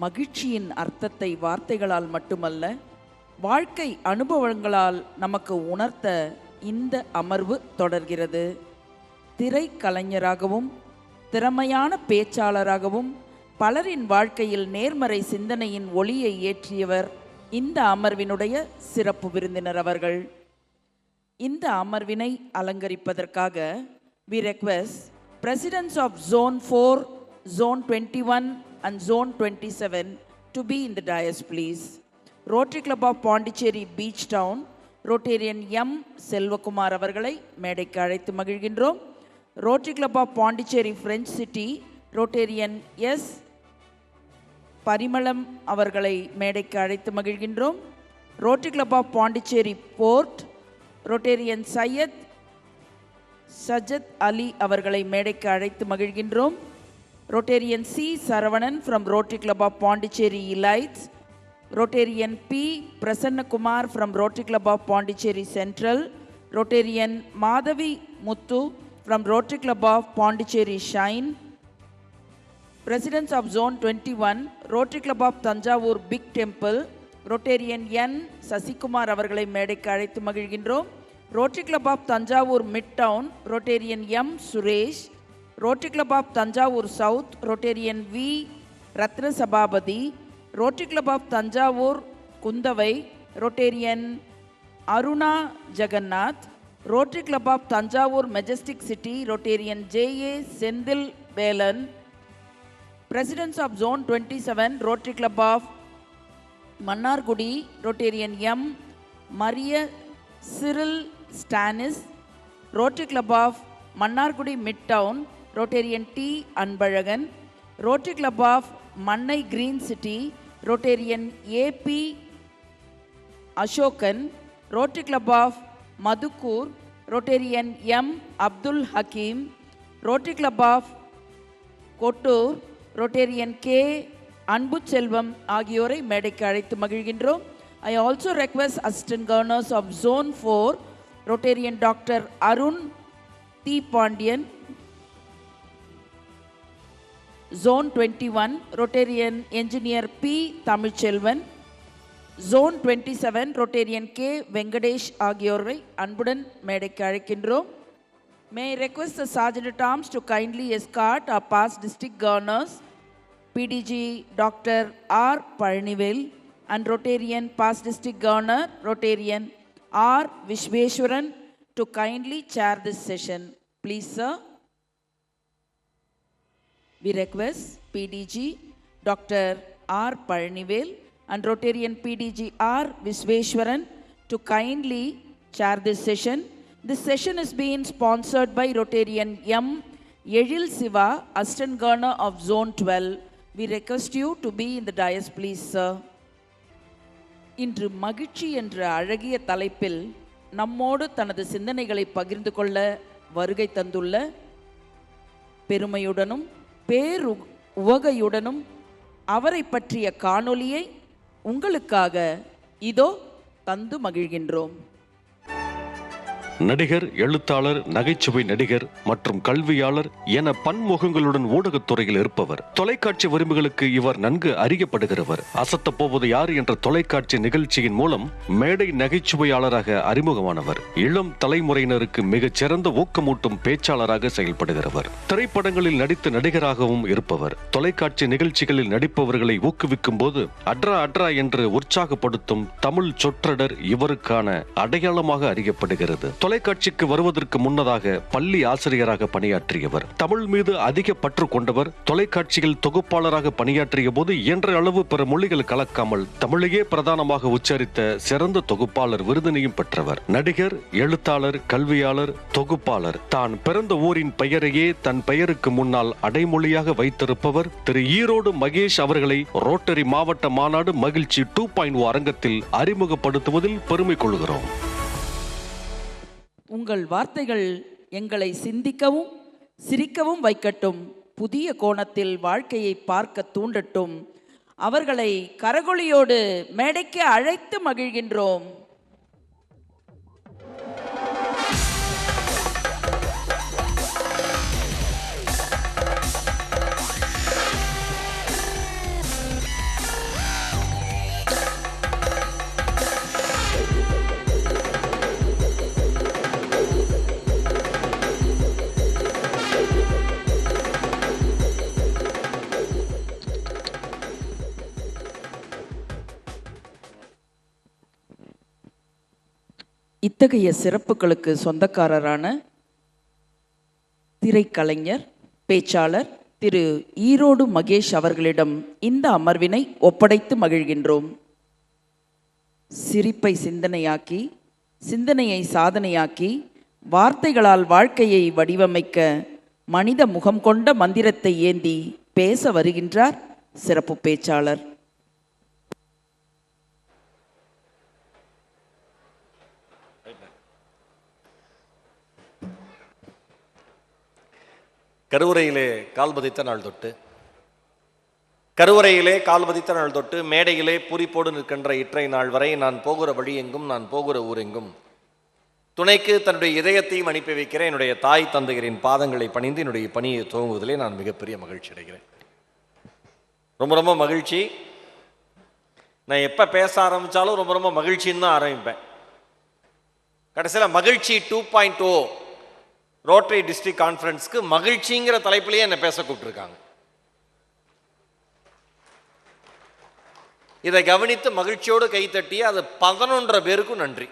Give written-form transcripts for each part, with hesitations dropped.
மகிழ்ச்சியின் அர்த்தத்தை வார்த்தைகளால் மட்டுமல்ல, வாழ்க்கை அனுபவங்களால் நமக்கு உணர்த்த இந்த அமர்வு தொடர்கிறது. திரைக்கலைஞராகவும் திறமையான பேச்சாளராகவும் பலரின் வாழ்க்கையில் நேர்மறை சிந்தனையின் ஒளியை ஏற்றியவர் இந்த அமர்வினுடைய சிறப்பு விருந்தினர் அவர்கள். இந்த அமர்வினை அலங்கரிப்பதற்காக we request Presidents of Zone 4, Zone 21 and Zone 27 to be in the dais please. Rotary Club of Pondicherry Beach Town, Rotarian M. Selvakumar அவர்களை மேடைக்கு அழைத்து மகிழ்கின்றோம். Rotary Club of Pondicherry French City, Rotarian S. Parimalam அவர்களை மேடைக்கு அழைத்து மகிழ்கின்றோம். Rotary Club of Pondicherry Port, Rotarian Syed Sajad அலி அவர்களை மேடைக்கு அழைத்து மகிழ்கின்றோம். Rotarian C. Saravanan from Rotary Club of Pondicherry Elites, Rotarian P. Prasannakumar from Rotary Club of Pondicherry Central, Rotarian Madhavi Muthu from Rotary Club of Pondicherry Shine, Presidents of Zone 21, Rotary Club of Tanjavur Big Temple, Rotarian N. Sasikumar அவர்களை மேடைக்கு அழைத்து மகிழ்கின்றோம். Rotary Club of Tanjavur Midtown, Rotarian M. Suresh, Rotary Club of Tanjavur South, Rotarian V. Ratna Sababadi, Rotary Club of Tanjavur Kundavai, Rotarian Aruna Jagannath, Rotary Club of Tanjavur Majestic City, Rotarian J.A. Sendil Velan, Presidents of Zone 27, Rotary Club of Mannargudi, Rotarian M. Maria Cyril Stanis, Rotary Club of Mannargudi Midtown, Rotarian T. Anbalagan, Rotary Club of Mannai Green City, Rotarian A.P. Ashokan, Rotary Club of Madhukur, Rotarian M. Abdul Hakim, Rotary Club of Kottur, Rotarian K. Anbuchelvam ஆகியோரை மேடைக்கு அழைத்து மகிழ்கின்றோம். I also request Assistant Governors of Zone 4, Rotarian Dr. Arun T. Pandian, Zone 21, Rotarian Engineer P. Tamilchelvan, Zone 27, Rotarian K. Venkadesh ஆகியோரை அன்புடன் மேடைக்கு அழைக்கின்றோம். May I request the Sergeant at Arms to kindly escort our past district governors, PDG Dr. R. Palanivel, and Rotarian past district governor, Rotarian R. Vishweshwaran, to kindly chair this session. Please, sir. We request PDG Dr. R. Palanivel and Rotarian PDG R. Vishweshwaran to kindly chair this session. This session is being sponsored by Rotarian M. Yezhil Siva, Assistant Governor of Zone 12. We request you to be in the dais, please, sir. இன்று மகிழ்ச்சி என்ற அழகிய தலைப்பில் நம்மோடு தனது சிந்தனைகளை பகிர்ந்து கொள்ள வருகை தந்துள்ள பெருமையுடனும் உவகையுடனும் அவரை பற்றிய காணொளியை உங்களுக்காக இதோ தந்து மகிழ்கின்றோம். நடிகர், எழுத்தாளர், நகைச்சுவை நடிகர் மற்றும் கல்வியாளர் என பன்முகங்களுடன் ஊடகத்துறையில் இருப்பவர். தொலைக்காட்சி விரும்புகளுக்கு இவர் நன்கு அறியப்படுகிறவர். அசத்த போவது யார் என்ற தொலைக்காட்சி நிகழ்ச்சியின் மூலம் மேடை நகைச்சுவையாளராக அறிமுகமானவர். இளம் தலைமுறையினருக்கு மிகச் சிறந்த ஊக்கமூட்டும் பேச்சாளராக செயல்படுகிறவர். திரைப்படங்களில் நடித்து நடிகராகவும் இருப்பவர். தொலைக்காட்சி நிகழ்ச்சிகளில் நடிப்பவர்களை ஊக்குவிக்கும் போது அட்ரா அட்ரா என்று உற்சாகப்படுத்தும் தமிழ் சொற்றொடர் இவருக்கான அடையாளமாக அறியப்படுகிறது. தொலைக்காட்சிக்கு வருவதற்கு முன்னதாக பள்ளி ஆசிரியராக பணியாற்றியவர். தமிழ் மீது அதிக பற்று கொண்டவர். தொலைக்காட்சியில் தொகுப்பாளராக பணியாற்றிய போது இயன்ற அளவு பிற மொழிகள் கலக்காமல் தமிழையே பிரதானமாக உச்சரித்த சிறந்த தொகுப்பாளர் விருதினையும் பெற்றவர். நடிகர், எழுத்தாளர், கல்வியாளர், தொகுப்பாளர். தான் பிறந்த ஊரின் பெயரையே தன் பெயருக்கு முன்னால் அடைமொழியாக வைத்திருப்பவர் திரு ஈரோடு மகேஷ் அவர்களை ரோட்டரி மாவட்ட மாநாடு மகிழ்ச்சி 2.0 அரங்கத்தில் அறிமுகப்படுத்துவதில் பெருமை கொள்கிறோம். உங்கள் வார்த்தைகள் எங்களை சிந்திக்கவும் சிரிக்கவும் வைக்கட்டும். புதிய கோணத்தில் வாழ்க்கையை பார்க்க தூண்டட்டும். அவர்களை கரகொலியோடு மேடைக்கு அழைத்து மகிழ்கின்றோம். இத்தகைய சிறப்புகளுக்கு சொந்தக்காரரான திரைக்கலைஞர், பேச்சாளர் திரு ஈரோடு மகேஷ் அவர்களிடம் இந்த அமர்வினை ஒப்படைத்து மகிழ்கின்றோம். சிரிப்பை சிந்தனையாக்கி, சிந்தனையை சாதனையாக்கி, வார்த்தைகளால் வாழ்க்கையை வடிவமைக்க மனித முகம் கொண்ட மந்திரத்தை ஏந்தி பேச வருகின்றார் சிறப்பு பேச்சாளர். கருவறையிலே கால் பதித்த நாள் தொட்டு மேடையிலே பூரிப்போடு நிற்கின்ற இற்றை நாள் வரை நான் போகிற வழி எங்கும், நான் போகிற ஊரெங்கும் துணைக்கு தன்னுடைய இதயத்தையும் அனுப்பி வைக்கிற என்னுடைய தாய் தந்தையரின் பாதங்களை பணிந்து என்னுடைய பணியை துவங்குவதிலே நான் மிகப்பெரிய மகிழ்ச்சி அடைகிறேன். ரொம்ப ரொம்ப மகிழ்ச்சி. நான் எப்போ பேச ஆரம்பித்தாலும் ரொம்ப ரொம்ப மகிழ்ச்சின்னு தான் ஆரம்பிப்பேன். கடைசியில் மகிழ்ச்சி 2.0 ரோட்டரி டிஸ்ட்ரிக்ட் கான்ஃபரன்ஸ்க்கு மகிழ்ச்சிங்கிற தலைப்பிலேயே என்னை பேச கூப்பிட்டுருக்காங்க. இதை கவனித்து மகிழ்ச்சியோடு கைத்தட்டி அது 11 பேருக்கும் நன்றி.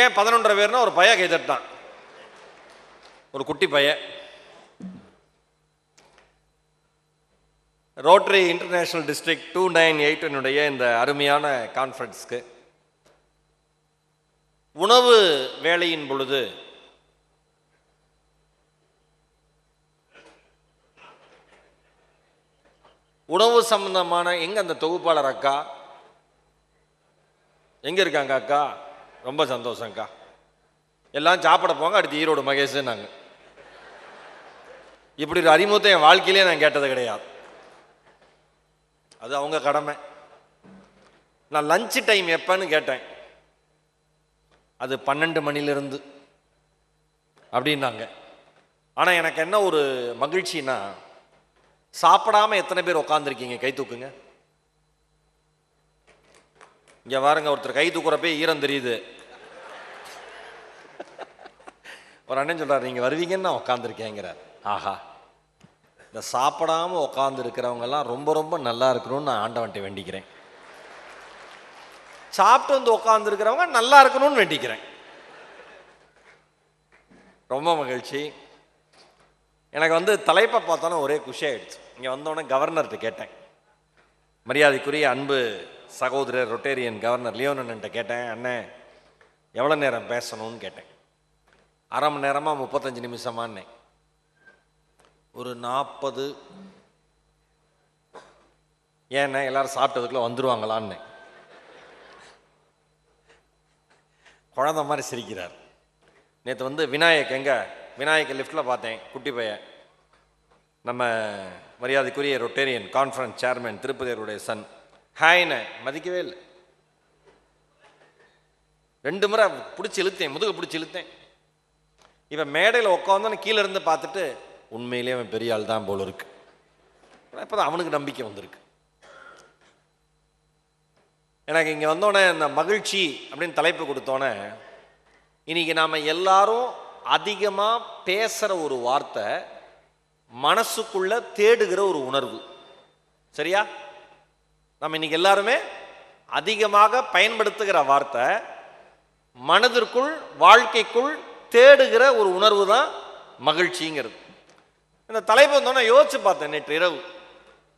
ஏன் 11 பேர்னா, ஒரு பையன் கைத்தட்டான், ஒரு குட்டி பையன். ரோட்டரி இன்டர்நேஷனல் டிஸ்ட்ரிக்ட் 298 இந்த அருமையான கான்ஃபரன்ஸ்க்கு உணவு வேளையின் பொழுது உணவு சம்பந்தமான எங்க அந்த தொகுப்பாளர் அக்கா எங்க இருக்காங்க? அக்கா ரொம்ப சந்தோஷம் அக்கா, எல்லாம் சாப்பிட போங்க, அடுத்து ஈரோடு மகேஷ். நாங்கள் இப்படி ஒரு அறிமுகத்தை என் வாழ்க்கையிலே நான் கேட்டது கிடையாது. அது அவங்க கடமை. நான் லஞ்ச் டைம் எப்பன்னு கேட்டேன், அது 12 மணிலிருந்து அப்படின்னாங்க. ஆனால் எனக்கு என்ன ஒரு மகிழ்ச்சின்னா, சாப்பிடாம எத்தனை பேர் உட்காந்துருக்கீங்க? கை தூக்குங்க. இங்க பாருங்க, ஒருத்தர் கை தூக்குறப்பே ஈரம் தெரியுது. ஒரு அண்ணன் சொல்றாரு, நீங்க வருவீங்கன்னு நான் உட்காந்துருக்கேங்கிறார். ஆஹா, இந்த சாப்பிடாம உட்காந்து இருக்கிறவங்க எல்லாம் ரொம்ப ரொம்ப நல்லா இருக்கணும்னு நான் ஆண்டவன்ட்ட வேண்டிக்கிறேன். சாப்பிட்டு வந்து உட்கார்ந்து இருக்கிறவங்க நல்லா இருக்கணும்னு வேண்டிக்கிறேன். ரொம்ப மகிழ்ச்சி. எனக்கு வந்து தலைப்பை பார்த்தோன்னா ஒரே குஷி ஆயிடுச்சு. இங்கே வந்தோடனே கவர்னர்கிட்ட கேட்டேன், மரியாதைக்குரிய அன்பு சகோதரர் ரொட்டேரியன் கவர்னர் லியோனன்ட்ட கேட்டேன், அண்ணன் எவ்வளோ நேரம் பேசணும்னு கேட்டேன். அரை மணி நேரமா 35 நிமிஷமானே, ஒரு 40. ஏன்னா எல்லாரும் சாப்பிட்டதுக்குள்ள வந்துருவாங்களான்னு குழந்தை மாதிரி சிரிக்கிறார். நேற்று வந்து விநாயக் விநாயக் லிஃப்டில் பார்த்தேன், குட்டி பையன், நம்ம மரியாதைக்குரிய ரொட்டேரியன் கான்ஃபரன்ஸ் சேர்மன் திருப்பதியருடைய சன். ஹாய்ன மதிக்கவே இல்லை. 2 முறை பிடிச்சி இழுத்தேன், முதுகு பிடிச்சி இழுத்தேன். இவன் மேடையில் உட்காந்தோன்னு கீழே இருந்து பார்த்துட்டு, உண்மையிலேயே அவன் பெரிய ஆள் தான் போல இருக்கு. இப்போ தான் அவனுக்கு நம்பிக்கை வந்திருக்கு. எனக்கு இங்கே வந்தோடனே இந்த மகிழ்ச்சி அப்படின்னு தலைப்பு கொடுத்தோன்னே, இன்னைக்கு நாம் எல்லாரும் அதிகமாக பேசுகிற ஒரு வார்த்தை, மனசுக்குள்ள தேடுகிற ஒரு உணர்வு. சரியா? நம்ம இன்னைக்கு எல்லாருமே அதிகமாக பயன்படுத்துகிற வார்த்தை, மனதிற்குள் வாழ்க்கைக்குள் தேடுகிற ஒரு உணர்வு தான் மகிழ்ச்சிங்கிறது. இந்த தலைப்பு வந்தோன்னே யோசிச்சு பார்த்தேன் நேற்று இரவு,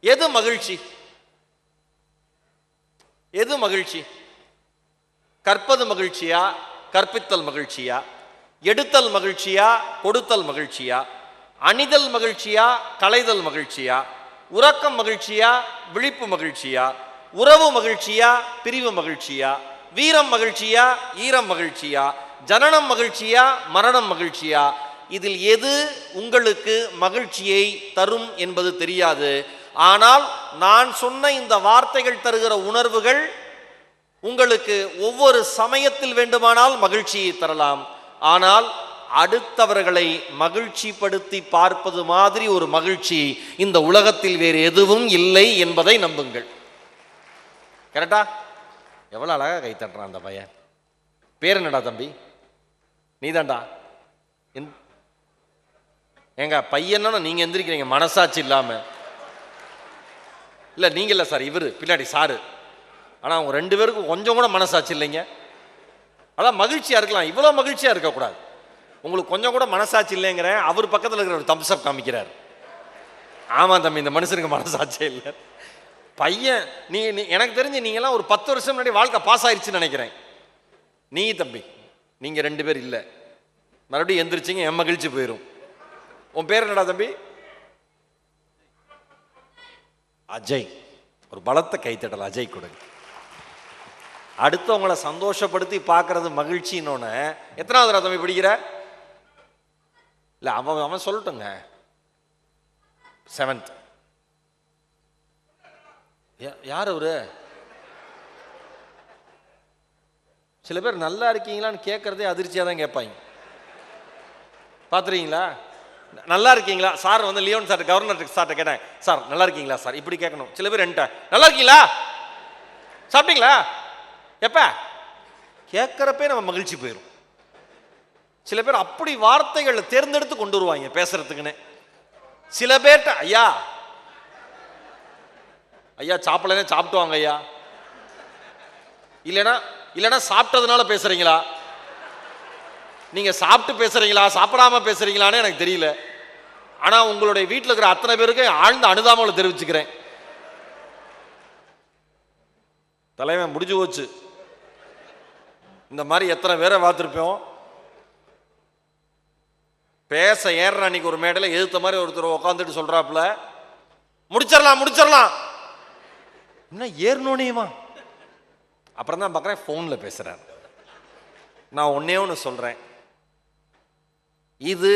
எது மகிழ்ச்சி? எது மகிழ்ச்சி? கற்பது மகிழ்ச்சியா, கற்பித்தல் மகிழ்ச்சியா, எடுத்தல் மகிழ்ச்சியா, கொடுத்தல் மகிழ்ச்சியா, அணிதல் மகிழ்ச்சியா, களைதல் மகிழ்ச்சியா, உறக்கம் மகிழ்ச்சியா, விழிப்பு மகிழ்ச்சியா, உறவு மகிழ்ச்சியா, பிரிவு மகிழ்ச்சியா, வீரம் மகிழ்ச்சியா, ஈரம் மகிழ்ச்சியா, ஜனனம் மகிழ்ச்சியா, மரணம் மகிழ்ச்சியா? இதில் எது உங்களுக்கு மகிழ்ச்சியை தரும் என்பது தெரியாது. ஆனால் நான் சொன்ன இந்த வார்த்தைகள் தருகிற உணர்வுகள் உங்களுக்கு ஒவ்வொரு சமயத்தில் வேண்டுமானால் மகிழ்ச்சியை தரலாம். ஆனால் அடுத்தவர்களை மகிழ்ச்சிப்படுத்தி பார்ப்பது மாதிரி ஒரு மகிழ்ச்சி இந்த உலகத்தில் வேறு எதுவும் இல்லை என்பதை நம்புங்கள். கரெக்டா? எவ்வளவு அழகா கை தட்டுறான் அந்த பையன். பேர் என்னடா தம்பி? நீதான்டா. ஏங்க பையன்னா நீங்க எந்திரிக்கிறீங்க மனசாட்சி இல்லாம. இல்ல நீங்க இல்ல சார், இவரு பின்னாடி சாரு. ஆனா அவங்க 2 பேருக்கும் கொஞ்சம் கூட மனசாட்சி இல்லைங்க. அதான் மகிழ்ச்சியா இருக்கலாம், இவ்வளோ மகிழ்ச்சியா இருக்கக்கூடாது. உங்களுக்கு கொஞ்சம் கூட மனசாட்சி இல்லைங்கிறேன். அவர் பக்கத்தில் இருக்கிற ஒரு தம்ஸ் அப் காமிக்கிறார். ஆமா தம்பி, இந்த மனுஷனுக்கு மனசாட்சியே இல்லை. பையன் நீ எனக்கு தெரிஞ்சு நீங்கெல்லாம் ஒரு 10 வருஷம் முன்னாடி வாழ்க்கை பாஸ் ஆயிடுச்சுன்னு நினைக்கிறேன். நீ தம்பி, நீங்க 2 பேர் இல்லை, மறுபடியும் எந்திரிச்சிங்க, என் மகிழ்ச்சி போயிடும். உன் பேர் என்னடா தம்பி? அஜய். ஒரு பலத்த கைத்தட்டல் அஜய் கொடுங்க. அடுத்தவங்களை சந்தோஷப்படுத்தி பார்க்கறது மகிழ்ச்சின்னு. எத்தனாவது தம்பி படிக்கிற? இல்லை, அவன் சொல்லட்டுங்க, 7th. யார் அவரு? சில பேர் நல்லா இருக்கீங்களான்னு கேட்கறதே அதிர்ச்சியாக தான் கேட்பாங்க. பார்த்துருக்கீங்களா? நல்லா இருக்கீங்களா சார்? வந்து லியோன் சார், கவர்னர் சார்ட்ட கேட்டேன், சார் நல்லா இருக்கீங்களா சார், இப்படி கேட்கணும். சில பேர் என்கிட்ட நல்லா இருக்கீங்களா, சாப்பிட்டீங்களா, எப்ப கேட்கறப்பே நம்ம மகிழ்ச்சி போயிடும். சில பேர் அப்படி வார்த்தைகளை தேர்ந்தெடுத்து கொண்டு வருவாங்க பேசுறதுக்குன்னு. சில பேர்கிட்ட ஐயா ஐயா சாப்பிடலன்னு சாப்பிட்டு வாங்க ஐயா, இல்லைன்னா சாப்பிட்டதுனால பேசுறீங்களா, நீங்க சாப்பிட்டு பேசுறீங்களா சாப்பிடாம பேசுறீங்களான்னு எனக்கு தெரியல. ஆனா உங்களுடைய வீட்டில் இருக்கிற அத்தனை பேருக்கு ஆழ்ந்த அனுதாபங்களை தெரிவிச்சுக்கிறேன். தலைவன் முடிஞ்சு போச்சு. இந்த மாதிரி எத்தனை பேரை பார்த்துருப்போம். பேச ஏற அன்னைக்கு ஒரு மேடையில் எதிர்த்த மாதிரி ஒருத்தர் உட்காந்துட்டு சொல்றாப்புல, முடிச்சிடலாம். என்ன ஏறணுமா? அப்புறம் தான் பார்க்குறேன் ஃபோனில் பேசுறாரு. நான் ஒன்னே ஒன்று சொல்றேன், இது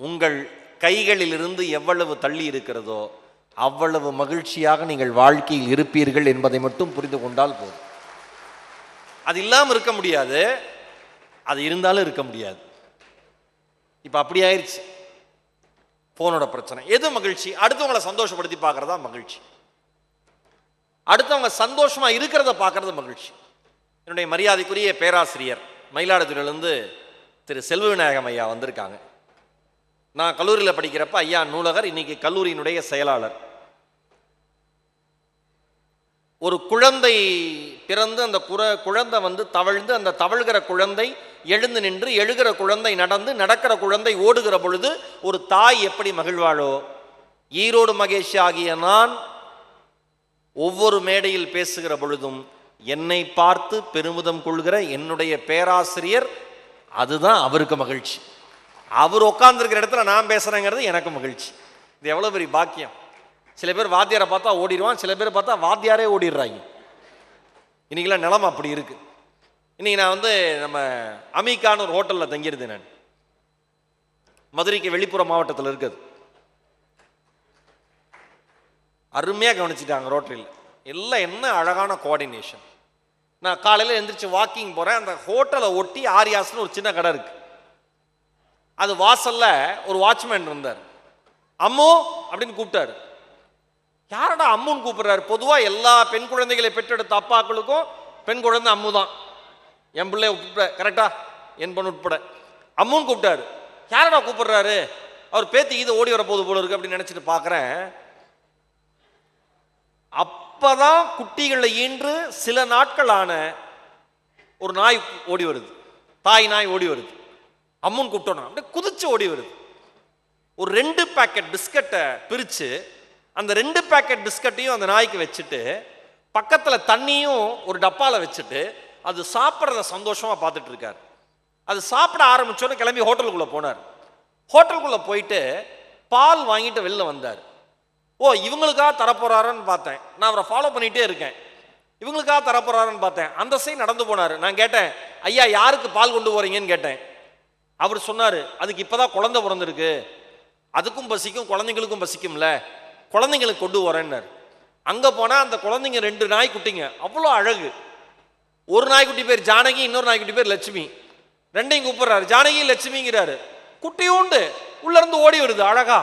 உங்கள் கைகளிலிருந்து எவ்வளவு தள்ளி இருக்கிறதோ அவ்வளவு மகிழ்ச்சியாக நீங்கள் வாழ்க்கையில் இருப்பீர்கள் என்பதை மட்டும் புரிந்து கொண்டால் போதும். அது இல்லாமல் இருக்க முடியாது, அது இருந்தாலும் இருக்க முடியாது. இப்ப அப்படி ஆயிடுச்சு போனோட பிரச்சனை. எது மகிழ்ச்சி? அடுத்தவங்களை சந்தோஷப்படுத்தி பார்க்கறதா மகிழ்ச்சி. அடுத்தவங்க சந்தோஷமா இருக்கிறத பார்க்கறது மகிழ்ச்சி. என்னுடைய மரியாதைக்குரிய பேராசிரியர் மயிலாடுதுறையிலிருந்து திரு செல்வ விநாயகம் ஐயா வந்திருக்காங்க. நான் கல்லூரியில் படிக்கிறப்ப ஐயா நூலகர், இன்னைக்கு கல்லூரியினுடைய செயலாளர். ஒரு குழந்தை பிறந்து அந்த குழந்தை வந்து தவழ்ந்து, அந்த தவழ்கிற குழந்தை எழுந்து நின்று, எழுகிற குழந்தை நடந்து, நடக்கிற குழந்தை ஓடுகிற பொழுது ஒரு தாய் எப்படி மகிழ்வாளோ, ஈரோடு மகேஷ் ஆகிய நான் ஒவ்வொரு மேடையில் பேசுகிற பொழுதும் என்னை பார்த்து பெருமிதம் கொள்கிற என்னுடைய பேராசிரியர், அதுதான் அவருக்கு மகிழ்ச்சி. அவர் உட்கார்ந்துருக்கிற இடத்துல நான் பேசுறேங்கிறது எனக்கு மகிழ்ச்சி. இது எவ்வளவு பெரிய பாக்கியம். சில பேர் வாத்தியாரை பார்த்தா ஓடிடுவான், சில பேர் பார்த்தா வாத்தியாரே ஓடிடுறாங்க. இன்னைக்கெல்லாம் நிலைமை அப்படி இருக்கு. இன்னைக்கு நான் வந்து நம்ம அமீகான்னு ஒரு ஹோட்டலில் தங்கியிருந்தேன். நான் மதுரைக்கு வெளிப்புற மாவட்டத்தில் இருக்குது. அருமையாக கவனிச்சுட்டாங்க ரோட்டரியில் எல்லாம். என்ன அழகான கோஆர்டினேஷன். நான் காலையில் எழுந்திரிச்சு வாக்கிங் போகிறேன். அந்த ஹோட்டலை ஒட்டி ஆரியாஸ்னு ஒரு சின்ன கடை இருக்கு. அது வாசல்ல ஒரு வாட்ச்மேன் இருந்தார். அம்மு அப்படின்னு கூப்பிட்டாரு. யாரடா அம்முன்னு கூப்பிடுறாரு? பொதுவாக எல்லா பெண் குழந்தைகளை பெற்றெடுத்த அப்பாக்களுக்கும் பெண் குழந்தை அம்மு தான். என் பிள்ளை உட்பட, கரெக்டா, என் பொண்ணு உட்பட அம்முன்னு கூப்பிட்டாரு. யாரடா கூப்பிடுறாரு? அவர் பேத்தி இது ஓடி வர போது போல இருக்கு அப்படின்னு நினைச்சிட்டு பார்க்குறேன். அப்பதான் குட்டிகளை ஈன்று சில நாட்கள் ஆன ஒரு நாய் ஓடி வருது. தாய் நாய் ஓடி வருது. அம்முன்னு கூப்பிட்டோன்னா அப்படியே குதிச்சு ஓடி வருது. ஒரு 2 பாக்கெட் பிஸ்கட்டை பிரித்து அந்த 2 பாக்கெட் பிஸ்கட்டையும் அந்த நாய்க்கு வச்சுட்டு, பக்கத்தில் தண்ணியும் ஒரு டப்பாவில் வச்சுட்டு அது சாப்பிட்றத சந்தோஷமாக பார்த்துட்டு இருக்கார். அது சாப்பிட ஆரம்பிச்சோன்னு கிளம்பி ஹோட்டலுக்குள்ளே போனார். ஹோட்டலுக்குள்ளே போயிட்டு பால் வாங்கிட்டு வெளில வந்தார். ஓ, இவங்களுக்காக தரப்போறாருன்னு பார்த்தேன். நான் அவரை ஃபாலோ பண்ணிகிட்டே இருக்கேன். இவங்களுக்காக தரப்போறாருன்னு பார்த்தேன். அந்த சைடு நடந்து போனார். நான் கேட்டேன், ஐயா யாருக்கு பால் கொண்டு போறீங்கன்னு கேட்டேன். அவர் சொன்னார், அதுக்கு இப்போதான் குழந்தை பிறந்திருக்கு, அதுக்கும் பசிக்கும் குழந்தைங்களுக்கும் பசிக்கும்ல, குழந்தைங்களுக்கு கொண்டு வரேன்னார். அங்கே போனால் அந்த குழந்தைங்க 2 நாய்க்குட்டிங்க, அவ்வளோ அழகு. ஒரு நாய்க்குட்டி பேர் ஜானகி, இன்னொரு நாய்க்குட்டி பேர் லட்சுமி. 2ஐயும் கூப்பிடுறாரு, ஜானகி லட்சுமிங்கிறாரு. குட்டி உண்டு உள்ள இருந்து ஓடி வருது. அழகா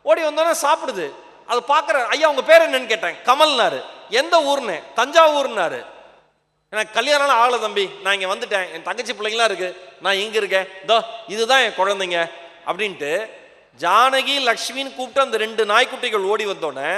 ஓடி வந்தோன்னே சாப்பிடுது. அது பார்க்குறாரு. ஐயா உங்க பேர் என்னன்னு கேட்டேன். கமல்னாரு. எந்த ஊர்னு? தஞ்சாவூர்னாரு. எனக்கு கல்யாணம் ஆகலை தம்பி, நான் இங்கே வந்துட்டேன், என் தங்கச்சி பிள்ளைங்களாம் இருக்கு, நான் இங்கே இருக்கேன், இதோ இதுதான் என் குழந்தைங்க அப்படின்ட்டு ஜானகி லக்ஷ்மின்னு கூப்பிட்டு அந்த 2 நாய்க்குட்டிகள் ஓடி வந்தோடனே,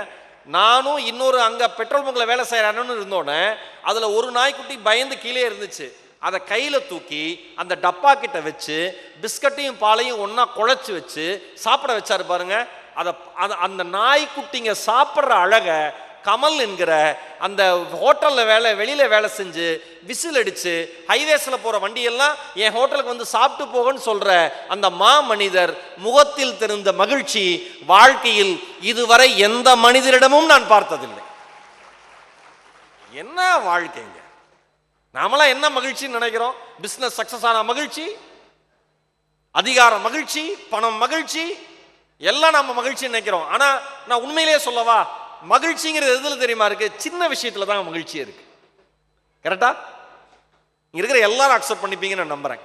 நானும் இன்னொரு அங்கே பெட்ரோல் பங்கில் வேலை செய்கிறானு இருந்தோடனே அதில் ஒரு நாய்க்குட்டி பயந்து கீழே இருந்துச்சு. அதை கையில் தூக்கி அந்த டப்பா கிட்ட வச்சு பிஸ்கட்டையும் பாலையும் ஒன்றா குழைச்சி வச்சு சாப்பிட வச்சாரு பாருங்க. அதை அந்த நாய்க்குட்டிங்க சாப்பிட்ற அழகை கமல் என்கிற அந்த ஹோட்டலில் வெளியில் வேலை செஞ்சு விசில் அடித்து ஹைவேஸில் போகிற வண்டியெல்லாம் என் ஹோட்டலுக்கு வந்து சாப்பிட்டு போகன்னு சொல்கிற அந்த மனிதர் முகத்தில் தெரிந்த மகிழ்ச்சி வாழ்க்கையில் இதுவரை எந்த மனிதரிடமும் நான் பார்த்ததில்லை. என்ன வாழ்க்கைங்க! நாமெல்லாம் என்ன மகிழ்ச்சின்னு நினைக்கிறோம்? பிசினஸ் சக்சஸ் ஆன மகிழ்ச்சி, அதிகார மகிழ்ச்சி, பணம் மகிழ்ச்சி, எல்லாம் நம்ம மகிழ்ச்சி நினைக்கிறோம். ஆனா நான் உண்மையிலேயே சொல்லவா, மகிழ்ச்சிங்கிறது எதுல தெரியுமா இருக்கு? சின்ன விஷயத்துல தான் மகிழ்ச்சி இருக்கு. கரெக்டா? இங்க இருக்கிற எல்லாரும் அக்செப்ட் பண்ணிப்பீங்கன்னு நான் நம்புறேன்.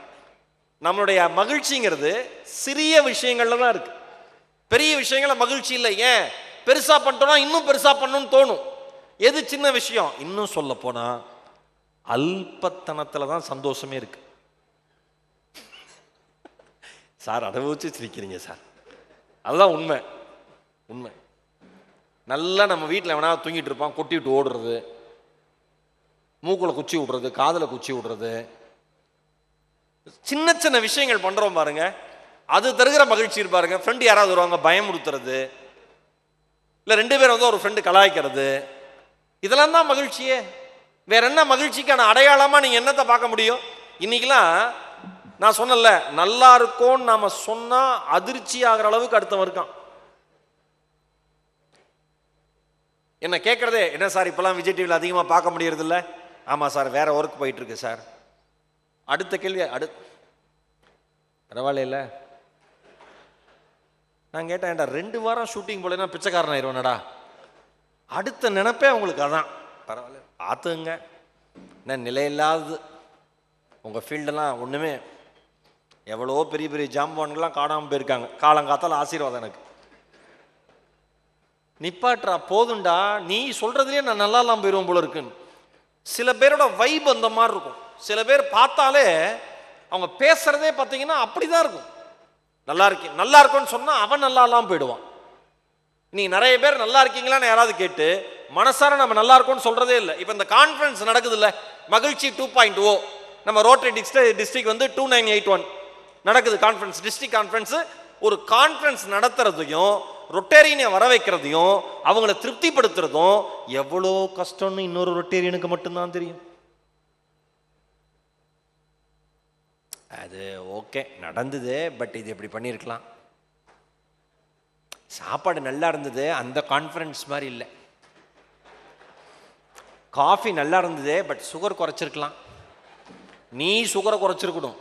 நம்மளுடைய மகிழ்ச்சிங்கிறது சிறிய விஷயங்கள்ல தான் இருக்கு. பெரிய விஷயங்கள மகிழ்ச்சி இல்லை. ஏன்? பெருசா பண்ணிட்டோம்னா இன்னும் பெருசா பண்ணணும்னு தோணும். எது சின்ன விஷயம்? இன்னும் சொல்ல போனா அல்பத்தனத்துல தான் சந்தோஷமே இருக்கு. சார் அனுபவிச்சு சிரிக்கிறீங்க சார், அதுதான் உண்மை. உண்மை. நல்லா நம்ம வீட்டில் எவனா தூங்கிட்டு இருப்பான், கொட்டி விட்டு ஓடுறது, மூக்குல குச்சி விடுறது, காதில் குச்சி விடுறது, சின்ன சின்ன விஷயங்கள் பண்றோம் பாருங்க, அது தருகிற மகிழ்ச்சி இருப்பாருங்க. ஃப்ரெண்டு யாராவது வருவாங்க, பயமுறுத்துறது, இல்லை 2 பேர் வந்து ஒரு ஃப்ரெண்டு கலாய்க்கிறது, இதெல்லாம் தான் மகிழ்ச்சியே. வேற என்ன மகிழ்ச்சிக்கான அடையாளமா நீங்க என்னத்தை பார்க்க முடியும்? இன்னைக்கெல்லாம் நான் சொன்னல, நல்லா இருக்கும்னு நாம சொன்னா அதிர்ச்சி ஆகிற அளவுக்கு அடுத்தவன் இருக்கான். என்ன கேட்கறதே, என்ன சார் இப்பெல்லாம் விஜய் டிவியில் அதிகமாக பார்க்க முடியறது இல்லை? ஆமா சார், வேற ஒர்க் போயிட்டு இருக்கு சார். அடுத்த கேள்வி, பரவாயில்ல. நான் கேட்டேன், ஏன்டா 2 வாரம் ஷூட்டிங் போலன்னா பிச்சைக்காரன் ஆயிடுவானடா? அடுத்த நினைப்பே உங்களுக்கு அதான். பரவாயில்ல, பார்த்துங்க. என்ன நிலையில்லாதது உங்கள் ஃபீல்டெல்லாம் ஒன்றுமே. எவ்வளோ பெரிய பெரிய ஜாம்பான்கள்லாம் காணாமல் போயிருக்காங்க. காலங்காத்தால் ஆசீர்வாதம் எனக்கு. நிப்பாட்றா, போதுண்டா, நீ சொல்றதுலேயே நான் நல்லா இல்லாமல் போயிடுவோம் போல இருக்குன்னு. சில பேரோட வைப் அந்த மாதிரி இருக்கும். சில பேர் பார்த்தாலே அவங்க பேசுறதே பார்த்தீங்கன்னா அப்படிதான் இருக்கும். நல்லா இருக்கேன், நல்லா இருக்கும்னு சொன்னால் அவன் நல்லா இல்லாமல் போயிடுவான். நீ நிறைய பேர் நல்லா இருக்கீங்களான்னு யாராவது கேட்டு மனசார நம்ம நல்லா இருக்கும்னு சொல்றதே இல்லை. இப்போ இந்த கான்ஃபரன்ஸ் நடக்குது இல்லை, மகிழ்ச்சி 2.0, நம்ம ரோட்டரி டிஸ்ட்ரிக்ட் வந்து 2981 நடக்குது கான்ஃபரன்ஸ், டிஸ்ட்ரிக்ட் கான்ஃபரன்ஸ். ஒரு கான்ஃபரன்ஸ் நடத்துறதையும் ரொட்டேரியனை வர வைக்கிறதையும் அவங்கள திருப்திப்படுத்துறதும் எவ்வளோ கஷ்டம்னு இன்னொரு ரொட்டேரியனுக்கு மட்டும்தான் தெரியும். அது ஓகே நடந்தது, பட் இது எப்படி பண்ணியிருக்கலாம். சாப்பாடு நல்லா இருந்தது, அந்த கான்ஃபரன்ஸ் மாதிரி இல்லை. காஃபி நல்லா இருந்தது, பட் சுகர் குறைச்சிருக்கலாம். நீ சுகரை குறைச்சிருக்கணும்,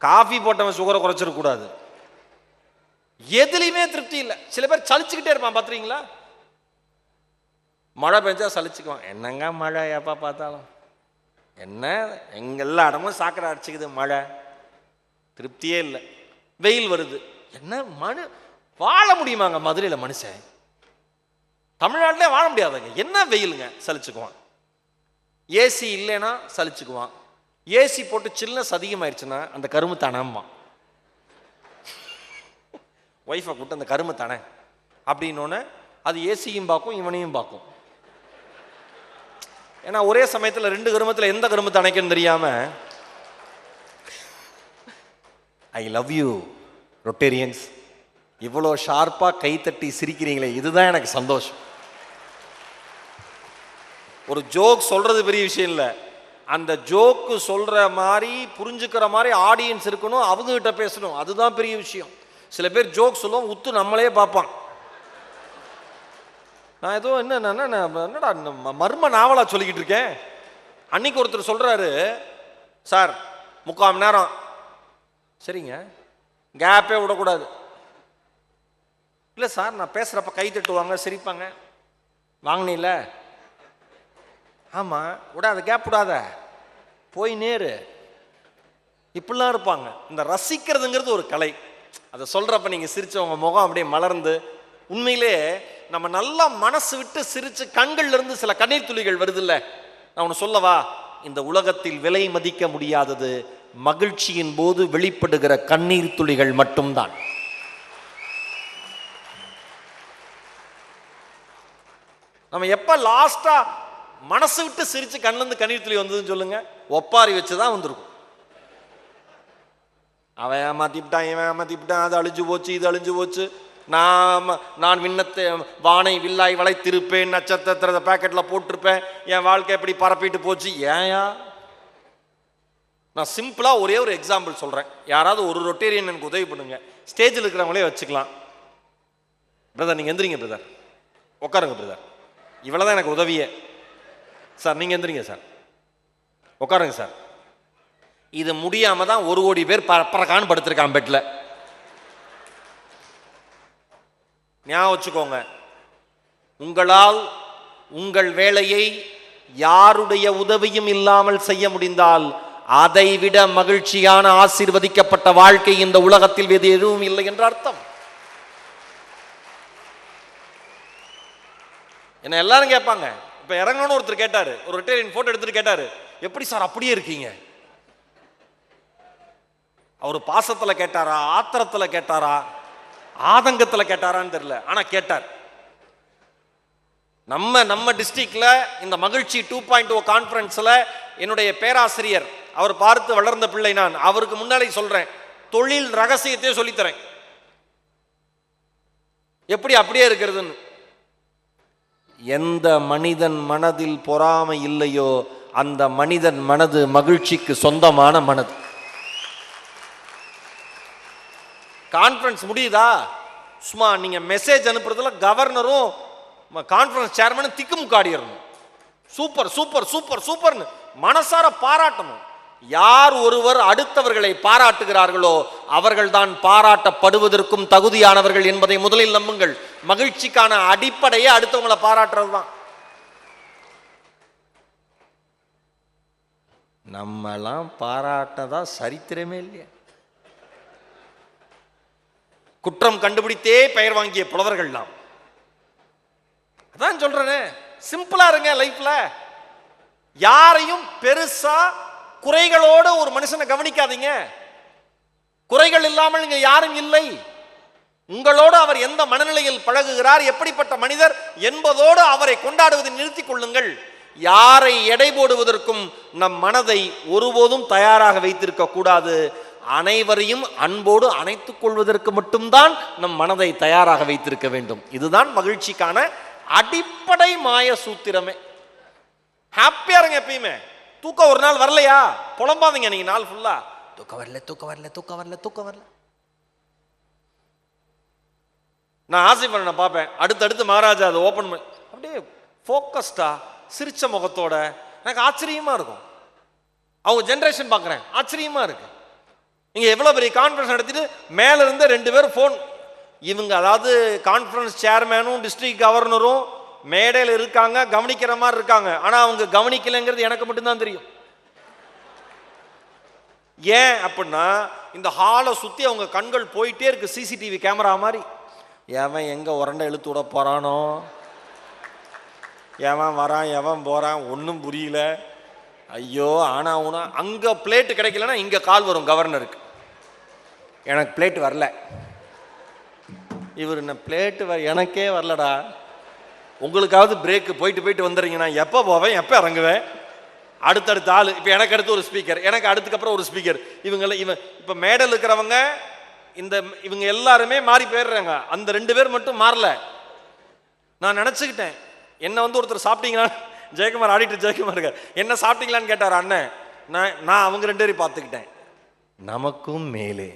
காஃபி போட்டவன் சுகரை குறைச்சிருக்கூடாது. எதுலையுமே திருப்தி இல்லை. சில பேர் சலிச்சுக்கிட்டே இருப்பான், பார்த்துறீங்களா? மழை பெஞ்சா சலிச்சுக்குவான். என்னங்க மழை எப்போ பார்த்தாலும், என்ன எல்லா இடமும் சாக்கடை அடிச்சுக்குது, மழை திருப்தியே இல்லை. வெயில் வருது, என்ன மனு வாழ முடியுமாங்க மதுரையில் மனுஷன்? தமிழ்நாட்டிலே வாழ முடியாதுங்க. என்ன வெயிலுங்க, சலிச்சுக்குவான். ஏசி இல்லைன்னா சலிச்சுக்குவான். ஏசி போட்டு சில்னஸ் அதிகமாயிருச்சுன்னா அந்த கரும்பு தானம்மா ஒய்ஃபை கூட்டு அந்த கரும்பு தானே அப்படின்னோடனே அது ஏசியும் பார்க்கும், இவனையும் பார்க்கும். ஏன்னா ஒரே சமயத்தில் 2 கருமத்தில் எந்த கரும்பு தனைக்குன்னு தெரியாம, ஐ லவ் யூ ரொட்டேரியன்ஸ், இவ்வளோ ஷார்ப்பாக கைத்தட்டி சிரிக்கிறீங்களே, இதுதான் எனக்கு சந்தோஷம். ஒரு ஜோக் சொல்றது பெரிய விஷயம் இல்லை, அந்த ஜோக்கு சொல்ற மாதிரி புரிஞ்சுக்கிற மாதிரி ஆடியன்ஸ் இருக்கணும், அவங்க கிட்ட பேசணும், அதுதான் பெரிய விஷயம். சில பேர் ஜோக் சொல்லுவோம், உத்து நம்மளே பார்ப்பான். நான் ஏதோ என்னடா மர்ம நாவலா சொல்லிக்கிட்டு இருக்கேன். அன்னைக்கு ஒருத்தர் சொல்றாரு, சார் 3/4 மணி நேரம், சரிங்க, கேப்பே விடக்கூடாது. இல்லை சார், நான் பேசுறப்ப கை தட்டுவாங்க, சிரிப்பாங்க, வாங்கினீல, ஆமா விடாத, கேப் விடாத, போய் நேரு, இப்படிலாம் இருப்பாங்க. இந்த ரசிக்கிறதுங்கிறது ஒரு கலை. அதை சொல்றப்ப நீங்க சிரிச்சவங்க முகம் அப்படியே மலர்ந்து, உண்மையிலே நம்ம நல்லா மனசு விட்டு சிரிச்சு கண்கள்ல இருந்து சில கண்ணீர் துளிகள் வருது இல்ல. நான் ஒன்று சொல்லவா, இந்த உலகத்தில் விலை மதிக்க முடியாதது மகிழ்ச்சியின் போது வெளிப்படுகிற கண்ணீர் துளிகள் மட்டும்தான். நம்ம எப்ப லாஸ்டா மனசு விட்டு சிரிச்சு கண்ணிலிருந்து கண்ணீர் துளி வந்ததுன்னு சொல்லுங்க, ஒப்பாரி வச்சுதான் வந்திருக்கும். அவன் ஏமாத்திவிட்டான், இவன் ஏமாத்திவிட்டான், அது அழிஞ்சு போச்சு, இது அழிஞ்சு போச்சு, நான் விண்ணத்தை வானை வில்லாய் வளைத்திருப்பேன், நட்சத்திரத்தை பேக்கெட்ல போட்டிருப்பேன், என் வாழ்க்கை எப்படி பரப்பிட்டு போச்சு. ஏயா, நான் சிம்பிளா ஒரே ஒரு எக்ஸாம்பிள் சொல்றேன். யாராவது ஒரு ரொட்டேரியன் எனக்கு உதவி பண்ணுங்க. ஸ்டேஜில் இருக்கிறவங்களே வச்சுக்கலாம். பிரதர் நீங்க எந்திரிங்க, பிரதர் உட்காருங்க, பிரதர் இவ்வளவுதான் எனக்கு உதவியே. சார் நீங்க எந்திரிங்க, சார் உட்காருங்க சார். இது முடியாம தான் 1 கோடி பேர் பறக்கான்னு படுத்திருக்கான் பெட்ல. ஞாபகம் வச்சுக்கோங்க, உங்களால் உங்கள் வேலையை யாருடைய உதவியும் இல்லாமல் செய்ய முடிந்தால் அதைவிட மகிழ்ச்சியான ஆசீர்வதிக்கப்பட்ட வாழ்க்கை இந்த உலகத்தில் வேறு எதுவும் இல்லை என்ற அர்த்தம். என்ன எல்லாரும் கேட்பாங்க. இப்ப இறங்கணும்னு ஒருத்தர் கேட்டாரு, ஒரு ரிட்டையரிங் போட்டோ எடுத்துட்டு கேட்டாரு, எப்படி சார் அப்படியே இருக்கீங்க? அவர் பாசத்துல கேட்டாரா, ஆத்திரத்துல கேட்டாரா, ஆதங்கத்துல கேட்டாரான்னு தெரியல, ஆனா கேட்டார். நம்ம டிஸ்ட்ரிக்ட்ல இந்த மகிழ்ச்சி 2.0 கான்ஃபரன்ஸ்ல என்னுடைய பேராசிரியர், அவர் பார்த்து வளர்ந்த பிள்ளை நான், அவருக்கு முன்னாடி சொல்றேன், தொழில் ரகசியத்தையே சொல்லித்தரேன், எப்படி அப்படியே இருக்கிறதுன்னு. எந்த மனிதன் மனதில் பொறாமை இல்லையோ அந்த மனிதன் மனது மகிழ்ச்சிக்கு சொந்தமான மனது. கான்ஃபரன்ஸ் முடியுதா, சும்மா நீங்க மெசேஜ் அனுப்புறதுல கவர்னரும் கான்ஃபரன்ஸ் சேர்மனும் திக்குமுக்காடிடணும். சூப்பர் சூப்பர் சூப்பர் சூப்பர்னு மனசார பாராட்டணும். யார் ஒருவர் அடுத்தவர்களை பாராட்டுகிறார்களோ அவர்கள் தான் பாராட்டப்படுவதற்கும் தகுதியானவர்கள் என்பதை முதலில் நம்புங்கள். மகிழ்ச்சிக்கான அடிப்படையே அடுத்தவங்களை பாராட்டுறது தான். நம்மெல்லாம் பாராட்டதா சரித்திரமே இல்லையா? குற்றம் கண்டுபிடித்தே பெயர் வாங்கிய புலவர்கள் நாம். அதான் சொல்றேனே, சிம்பிளா இருங்க லைஃப்ல. யாரையும் பெருசா குறைகளோட ஒரு மனுஷனை கவனிக்காதீங்க. குறைகள் இல்லாமல் இங்க யாரும் இல்லை. உங்களோடு அவர் எந்த மனநிலையில் பழகுகிறார், எப்படிப்பட்ட மனிதர் என்பதோடு அவரை கொண்டாடுவதை நிறுத்திக் கொள்ளுங்கள். யாரை எடை போடுவதற்கும் நம் மனதை ஒருபோதும் தயாராக வைத்திருக்க கூடாது. அனைவரையும் அன்போடு அணைத்துக் கொள்வதற்கு மட்டும்தான் நம் மனதை தயாராக வைத்திருக்க வேண்டும். இதுதான் மகிழ்ச்சிக்கான அடிப்படை மாய சூத்திரமே. ஹாப்பியா இருங்க எப்பயுமே. தூக்கம் ஒரு நாள் வரலையா புலம்பாதீங்க. நீங்க நாள் ஃபுல்லா தூக்கம் வரல தூக்கம் வரல தூக்கம் வரல தூக்கம் வரல. நான் ஆசைப்பட பார்ப்பேன், அடுத்தடுத்து மகாராஜா அதை ஓபன் பண்ணி அப்படியே ஃபோக்கஸ்டா சிரிச்ச முகத்தோட, எனக்கு ஆச்சரியமா இருக்கும். அவங்க ஜெனரேஷன் பார்க்குறேன், ஆச்சரியமா இருக்கு. நீங்க எவ்வளவு பெரிய கான்ஃபரன்ஸ் நடத்திட்டு மேல இருந்து 2 பேர் போன், இவங்க அதாவது கான்ஃபரன்ஸ் சேர்மேனும் டிஸ்ட்ரிக்ட் கவர்னரும் மேடையில் இருக்காங்க, கவனிக்கிற மாதிரி இருக்காங்க. ஆனா அவங்க கவனிக்கலைங்கிறது எனக்கு மட்டும்தான் தெரியும். ஏன் அப்படின்னா இந்த ஹாலை சுத்தி அவங்க கண்கள் போயிட்டே இருக்கு, சிசிடிவி கேமரா மாதிரி. எவன் எங்க உரண்டை இழுத்து விட போறானோ, எவன் வரான் எவன் போறான் ஒன்றும் புரியல. ஐயோ ஆனா உனா அங்க பிளேட் கிடைக்கலன்னா இங்க கால் வரும் கவர்னருக்கு, எனக்கு பிளேட் வரல. இவர் என்ன பிளேட்டு எனக்கே வரலடா, உங்களுக்காவது பிரேக்கு போயிட்டு போயிட்டு வந்துடுறீங்க, நான் எப்போ போவேன் எப்போ இறங்குவேன். அடுத்தடுத்த ஆள், இப்போ எனக்கு அடுத்து ஒரு ஸ்பீக்கர், எனக்கு அடுத்துக்கப்புறம் ஒரு ஸ்பீக்கர். இவங்க இப்போ மேடல் இருக்கிறவங்க இவங்க எல்லாருமே மாறி போயிடுறாங்க, அந்த 2 பேர் மட்டும் மாறல. நான் நினச்சிக்கிட்டேன், என்ன ஒருத்தர் சாப்பிட்டீங்களா, ஜெயக்குமார் ஆடிட்டர் ஜெயக்குமார் இருக்கார், என்ன சாப்பிட்டீங்களான்னு கேட்டார் அண்ணன். நான் அவங்க 2 பேரையும் பார்த்துக்கிட்டேன். நமக்கும் மேலே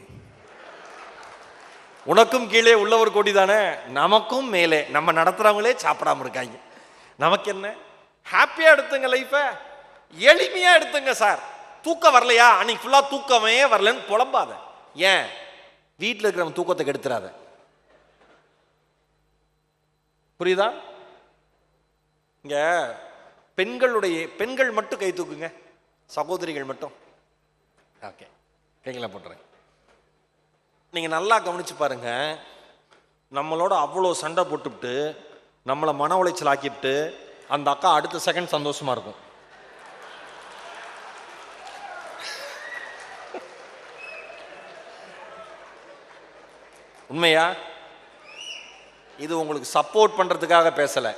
உனக்கும் கீழே உள்ளவர் கோடி தானே, நமக்கும் மேலே நம்ம நடத்துறவங்களே சாப்பிடாம இருக்காங்க. நமக்கு என்ன, ஹாப்பியா எடுத்துங்க லைஃப, எளிமையா எடுத்துங்க சார். தூக்கம் வரலையா, அன்னைக்கு ஃபுல்லா தூக்கமே வரலன்னு புலம்பாத. ஏன் வீட்டில் இருக்கிறவங்க தூக்கத்தை கெடுத்துறாத. புரியுதா? இங்க பெண்கள் மட்டும் கை தூக்குங்க, சகோதரிகள் மட்டும். ஓகே, கைகளை போட்டுறேன். நீங்க நல்லா கவனிச்சு பாருங்க, நம்மளோட அவ்வளோ சண்டை போட்டுவிட்டு நம்மளை மன உளைச்சல் ஆக்கிவிட்டு அந்த அக்கா அடுத்த செகண்ட் சந்தோஷமா இருக்கும். உண்மையா? இது உங்களுக்கு சப்போர்ட் பண்றதுக்காக பேசல.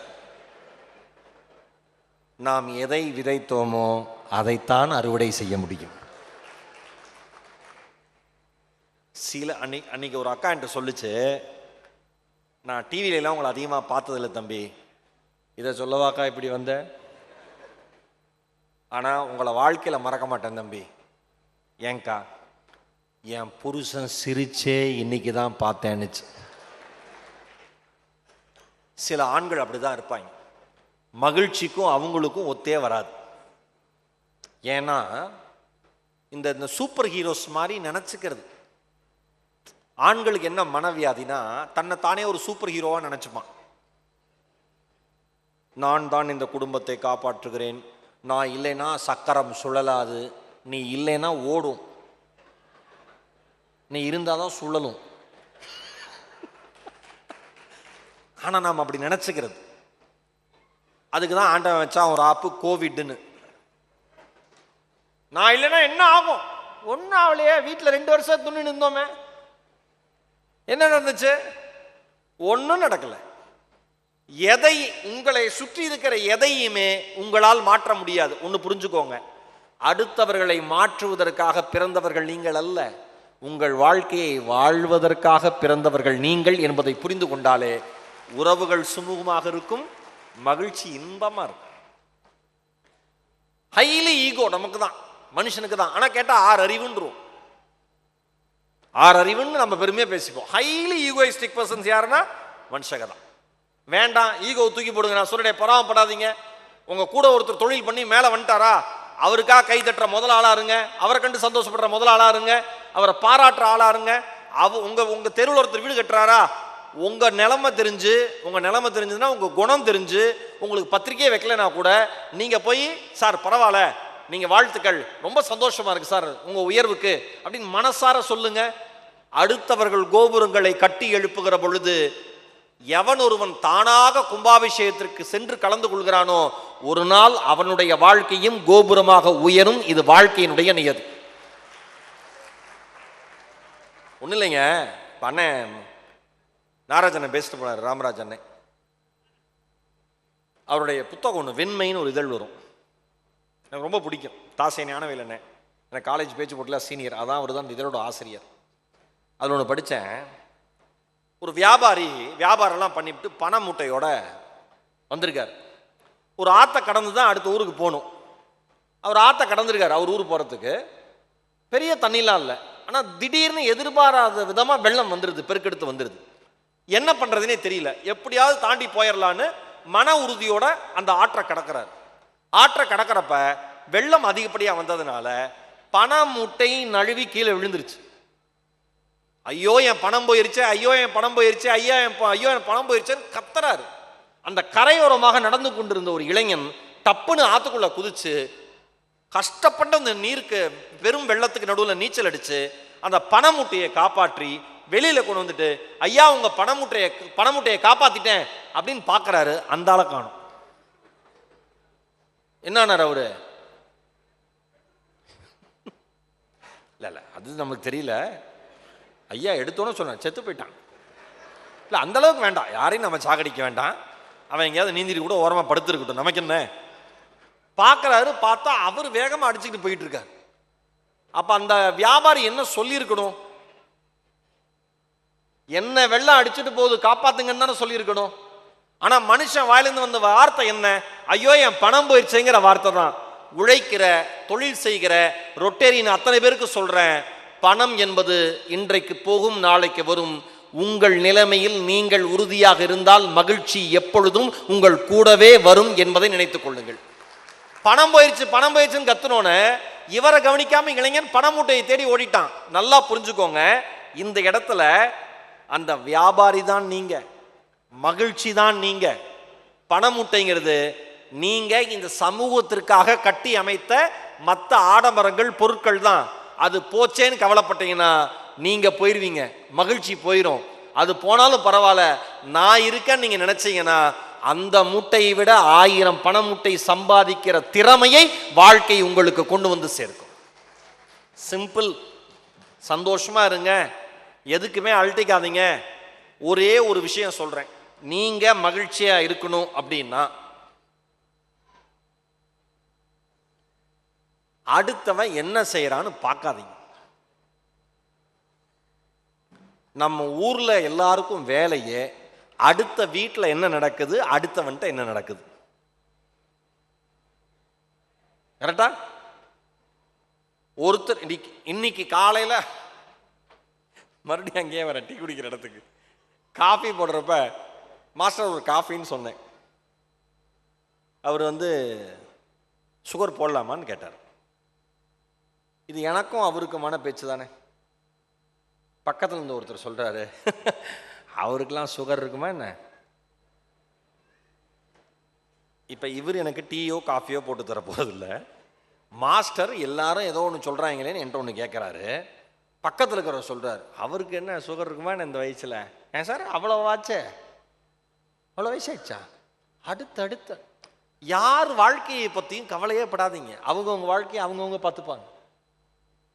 நாம் எதை விதைத்தோமோ அதைத்தான் அறுவடை செய்ய முடியும். அன்னைக்கு ஒரு அக்கா என்கிட்ட சொல்லுச்சு, நான் டிவியிலலாம் உங்களை அதிகமாக பார்த்ததில்லை தம்பி, இதை சொல்லவாக்கா இப்படி வந்த, ஆனால் உங்களை வாழ்க்கையில் மறக்க மாட்டேன் தம்பி. ஏங்கா, என் புருஷன் சிரிச்சே இன்னைக்கு தான் பார்த்தேன்னுச்சு. சில ஆண்கள் அப்படிதான் இருப்பாங்க, மகிழ்ச்சிக்கும் அவங்களுக்கும் ஒத்தே வராது. ஏன்னா இந்த சூப்பர் ஹீரோஸ் மாதிரி நினச்சிக்கிறது. ஆண்களுக்கு என்ன மனவியாதினா, தன்னை தானே ஒரு சூப்பர் ஹீரோவா நினைச்சுப்பான். நான் தான் இந்த குடும்பத்தை காப்பாற்றுகிறேன், நான் இல்லைன்னா சக்கரம் சுழலாது, நீ இல்லைன்னா ஓடும், நீ இருந்தாதான் சுழலும். ஆனா நாம் அப்படி நினைச்சுக்கிறது. அதுக்கு தான் ஆண்டவன் வச்சான் ஒரு ஆப்பு, கோவிட்னு. நான் இல்லைன்னா என்ன ஆகும்? ஒன்னும் ஆகலையே, வீட்டில் 2 வருஷம் துணி நின்றோமே, என்ன நடந்துச்சு? ஒன்றும் நடக்கல. எதை, உங்களை சுற்றி இருக்கிற எதையுமே உங்களால் மாற்ற முடியாது. ஒன்று புரிஞ்சுக்கோங்க, அடுத்தவர்களை மாற்றுவதற்காக பிறந்தவர்கள் நீங்கள் அல்ல, உங்கள் வாழ்க்கையை வாழ்வதற்காக பிறந்தவர்கள் நீங்கள் என்பதை புரிந்து கொண்டாலே உறவுகள் சுமூகமாக இருக்கும், மகிழ்ச்சி இன்பமா இருக்கும். ஹைலி ஈகோ நமக்கு தான், மனுஷனுக்கு தான். ஆனா கேட்டா 6 அறிவுன்றோம். 6 அறிவுன்னு நம்ம பெருமையா பேசிப்போம். ஹைலி ஈகோயிஸ்டிக் பர்சன்ஸ் யாருன்னா மனுஷங்க தான். வேண்டாம், ஈகோ தூக்கி போடுங்க. நான் சொல்றேன், பொறாமப்படாதீங்க. உங்க கூட ஒருத்தர் தொழில் பண்ணி மேல வந்துட்டாரா, அவருக்காக கை தட்டுற முதல் ஆளா இருங்க, அவரை கண்டு சந்தோஷப்படுற முதல் ஆளா இருங்க, அவரை பாராட்டுற ஆளா இருங்க. உங்க தெருவில் ஒருத்தர் வீடு கட்டுறாரா, உங்க நிலைமை தெரிஞ்சுதுன்னா, உங்க குணம் தெரிஞ்சு உங்களுக்கு பத்திரிக்கையே வைக்கலனா கூட நீங்க போய், சார் பரவாயில்ல, நீங்க வாழ்த்துக்கள், ரொம்ப சந்தோஷமா இருக்கு சார் உங்க உயர்வுக்கு அப்படின்னு மனசார சொல்லுங்க. அடுத்தவர்கள் கோபுரங்களை கட்டி எழுப்புகிற பொழுது எவன் ஒருவன் தானாக கும்பாபிஷேகத்திற்கு சென்று கலந்து கொள்கிறானோ, ஒரு நாள் அவனுடைய வாழ்க்கையும் கோபுரமாக உயரும். இது வாழ்க்கையினுடைய நியதி. ஒன்றும் இல்லைங்க, அண்ணன் நாராஜனை பேசிட்டு போனார், ராமராஜ் அண்ணன். அவருடைய புத்தகம் ஒன்று, வெண்மைன்னு ஒரு இதழ் வரும், எனக்கு ரொம்ப பிடிக்கும். தாசை ஞானவேல் அண்ணன், எனக்கு காலேஜ் பேச்சு போட்டில் சீனியர், அதான் அவர் தான் இதழோட ஆசிரியர். அதில் ஒன்று படித்தேன். ஒரு வியாபாரி வியாபாரம்லாம் பண்ணிவிட்டு பண மூட்டையோட வந்திருக்கார். ஒரு ஆற்றை கடந்து தான் அடுத்த ஊருக்கு போகணும். அவர் ஆற்றை கடந்திருக்கார். அவர் ஊருக்கு போகிறதுக்கு பெரிய தண்ணிலாம் இல்லை, ஆனால் திடீர்னு எதிர்பாராத விதமாக வெள்ளம் வந்துடுது, பெருக்கெடுத்து வந்துடுது. என்ன பண்ணுறதுனே தெரியல, எப்படியாவது தாண்டி போயிடலான்னு மன உறுதியோட அந்த ஆற்றை கடக்கிறார். ஆற்றை கடக்கிறப்ப வெள்ளம் அதிகப்படியாக வந்ததுனால பண மூட்டை நழுவி கீழே விழுந்துருச்சு. ஐயோ என் பணம் போயிருச்சு, ஐயோ என் பணம் போயிருச்சு, ஐயோ என் பணம் போயிருச்சுன்னு கத்துறாரு. அந்த கரையோரமாக நடந்து கொண்டிருந்த ஒரு இளைஞன் டப்புன்னு ஆத்துக்குள்ள குதிச்சு கஷ்டப்பட்ட அந்த நீருக்கு, பெரும் வெள்ளத்துக்கு நடுவில் நீச்சல் அடிச்சு அந்த பணமூட்டையை காப்பாற்றி வெளியில கொண்டு வந்துட்டு, ஐயா உங்க பணமூட்டையை காப்பாத்திட்டேன் அப்படின்னு பாக்குறாரு. அந்த ஆளை காணும். என்னானார் அவரு? இல்ல அது நமக்கு தெரியல. ஐயா எடுத்தோன்னு சொன்ன செத்து போயிட்டான். இல்லை அந்த அளவுக்கு வேண்டாம், யாரையும் நம்ம சாகடிக்க வேண்டாம். அவன் எங்கேயாவது நீந்திரி கூட ஓரமாக படுத்துருக்கட்டும், நமக்கு என்ன. பார்க்குறாரு, பார்த்தா அவர் வேகமாக அடிச்சுக்கிட்டு போயிட்டு இருக்கார். அப்போ அந்த வியாபாரி என்ன சொல்லியிருக்கணும்? என்ன வெள்ளம் அடிச்சுட்டு போகுது காப்பாத்துங்கன்னு தானே சொல்லியிருக்கணும். ஆனால் மனுஷன் வாயிலிருந்து வந்த வார்த்தை என்ன? ஐயோ என் பணம் போயிடுச்சுங்கிற வார்த்தை தான். உழைக்கிற, தொழில் செய்கிற ரொட்டேரியன் அத்தனை பேருக்கு சொல்கிறேன், பணம் என்பது இன்றைக்கு போகும், நாளைக்கு வரும். உங்கள் நிலைமையில் நீங்கள் உறுதியாக இருந்தால் மகிழ்ச்சி எப்பொழுதும் உங்கள் கூடவே வரும் என்பதை நினைத்துக் கொள்ளுங்கள். பணம் போயிடுச்சுன்னு கத்துனோன்னு இவரை கவனிக்காம இளைஞன் பண மூட்டையை தேடி ஓடிட்டான். நல்லா புரிஞ்சுக்கோங்க, இந்த இடத்துல அந்த வியாபாரி தான் நீங்க, மகிழ்ச்சி தான் நீங்க. பண மூட்டைங்கிறது நீங்க இந்த சமூகத்திற்காக கட்டி அமைத்த மற்ற ஆடம்பரங்கள், பொருட்கள் தான். அது போச்சேன்னு கவலைப்பட்டீங்கன்னா நீங்க போயிருவீங்க, மகிழ்ச்சி போயிடும். அது போனாலும் பரவாயில்ல, நான் இருக்கேன்னு நீங்க நினைச்சீங்கன்னா அந்த மூட்டையை விட 1000 பண மூட்டை சம்பாதிக்கிற திறமையை வாழ்க்கை உங்களுக்கு கொண்டு வந்து சேர்க்கும். சிம்பிள். சந்தோஷமா இருங்க, எதுக்குமே அழட்டிக்காதீங்க. ஒரே ஒரு விஷயம் சொல்றேன், நீங்க மகிழ்ச்சியா இருக்கணும் அப்படின்னா அடுத்தவன் என்ன செய்யறான்னு பார்க்காதீங்க. நம்ம ஊர்ல எல்லாருக்கும் வேலையே அடுத்த வீட்டில் என்ன நடக்குது, அடுத்தவன்ட்ட என்ன நடக்குது. கரெக்டா? ஒருத்தர் இன்னைக்கு காலையில மறுபடியும் அங்கேயே வர டீ குடிக்கிற இடத்துக்கு காஃபி போடுறப்ப மாஸ்டர் ஒரு காஃபின்னு சொன்னேன். அவர் சுகர் போடலாமான்னு கேட்டார். இது எனக்கும் அவருக்குமான பேச்சு தானே. பக்கத்தில் இருந்து ஒருத்தர் சொல்றாரு, அவருக்கெல்லாம் சுகர் இருக்குமா என்ன? இப்ப இவர் எனக்கு டீயோ காஃபியோ போட்டு தர போறதில்லை. மாஸ்டர் எல்லாரும் ஏதோ ஒன்று சொல்றாங்களேன்னு என்கிட்ட ஒன்று கேட்குறாரு. பக்கத்தில் இருக்கிறவர் சொல்றாரு, அவருக்கு என்ன சுகர் இருக்குமா என்ன இந்த வயசுல? ஏன் சார் அவ்வளோவாச்சே, அவ்வளோ வயசாயிடுச்சா? அடுத்த யார் வாழ்க்கையை பற்றியும் கவலையே படாதீங்க. அவங்கவுங்க வாழ்க்கையை அவங்கவுங்க பார்த்துப்பாங்க.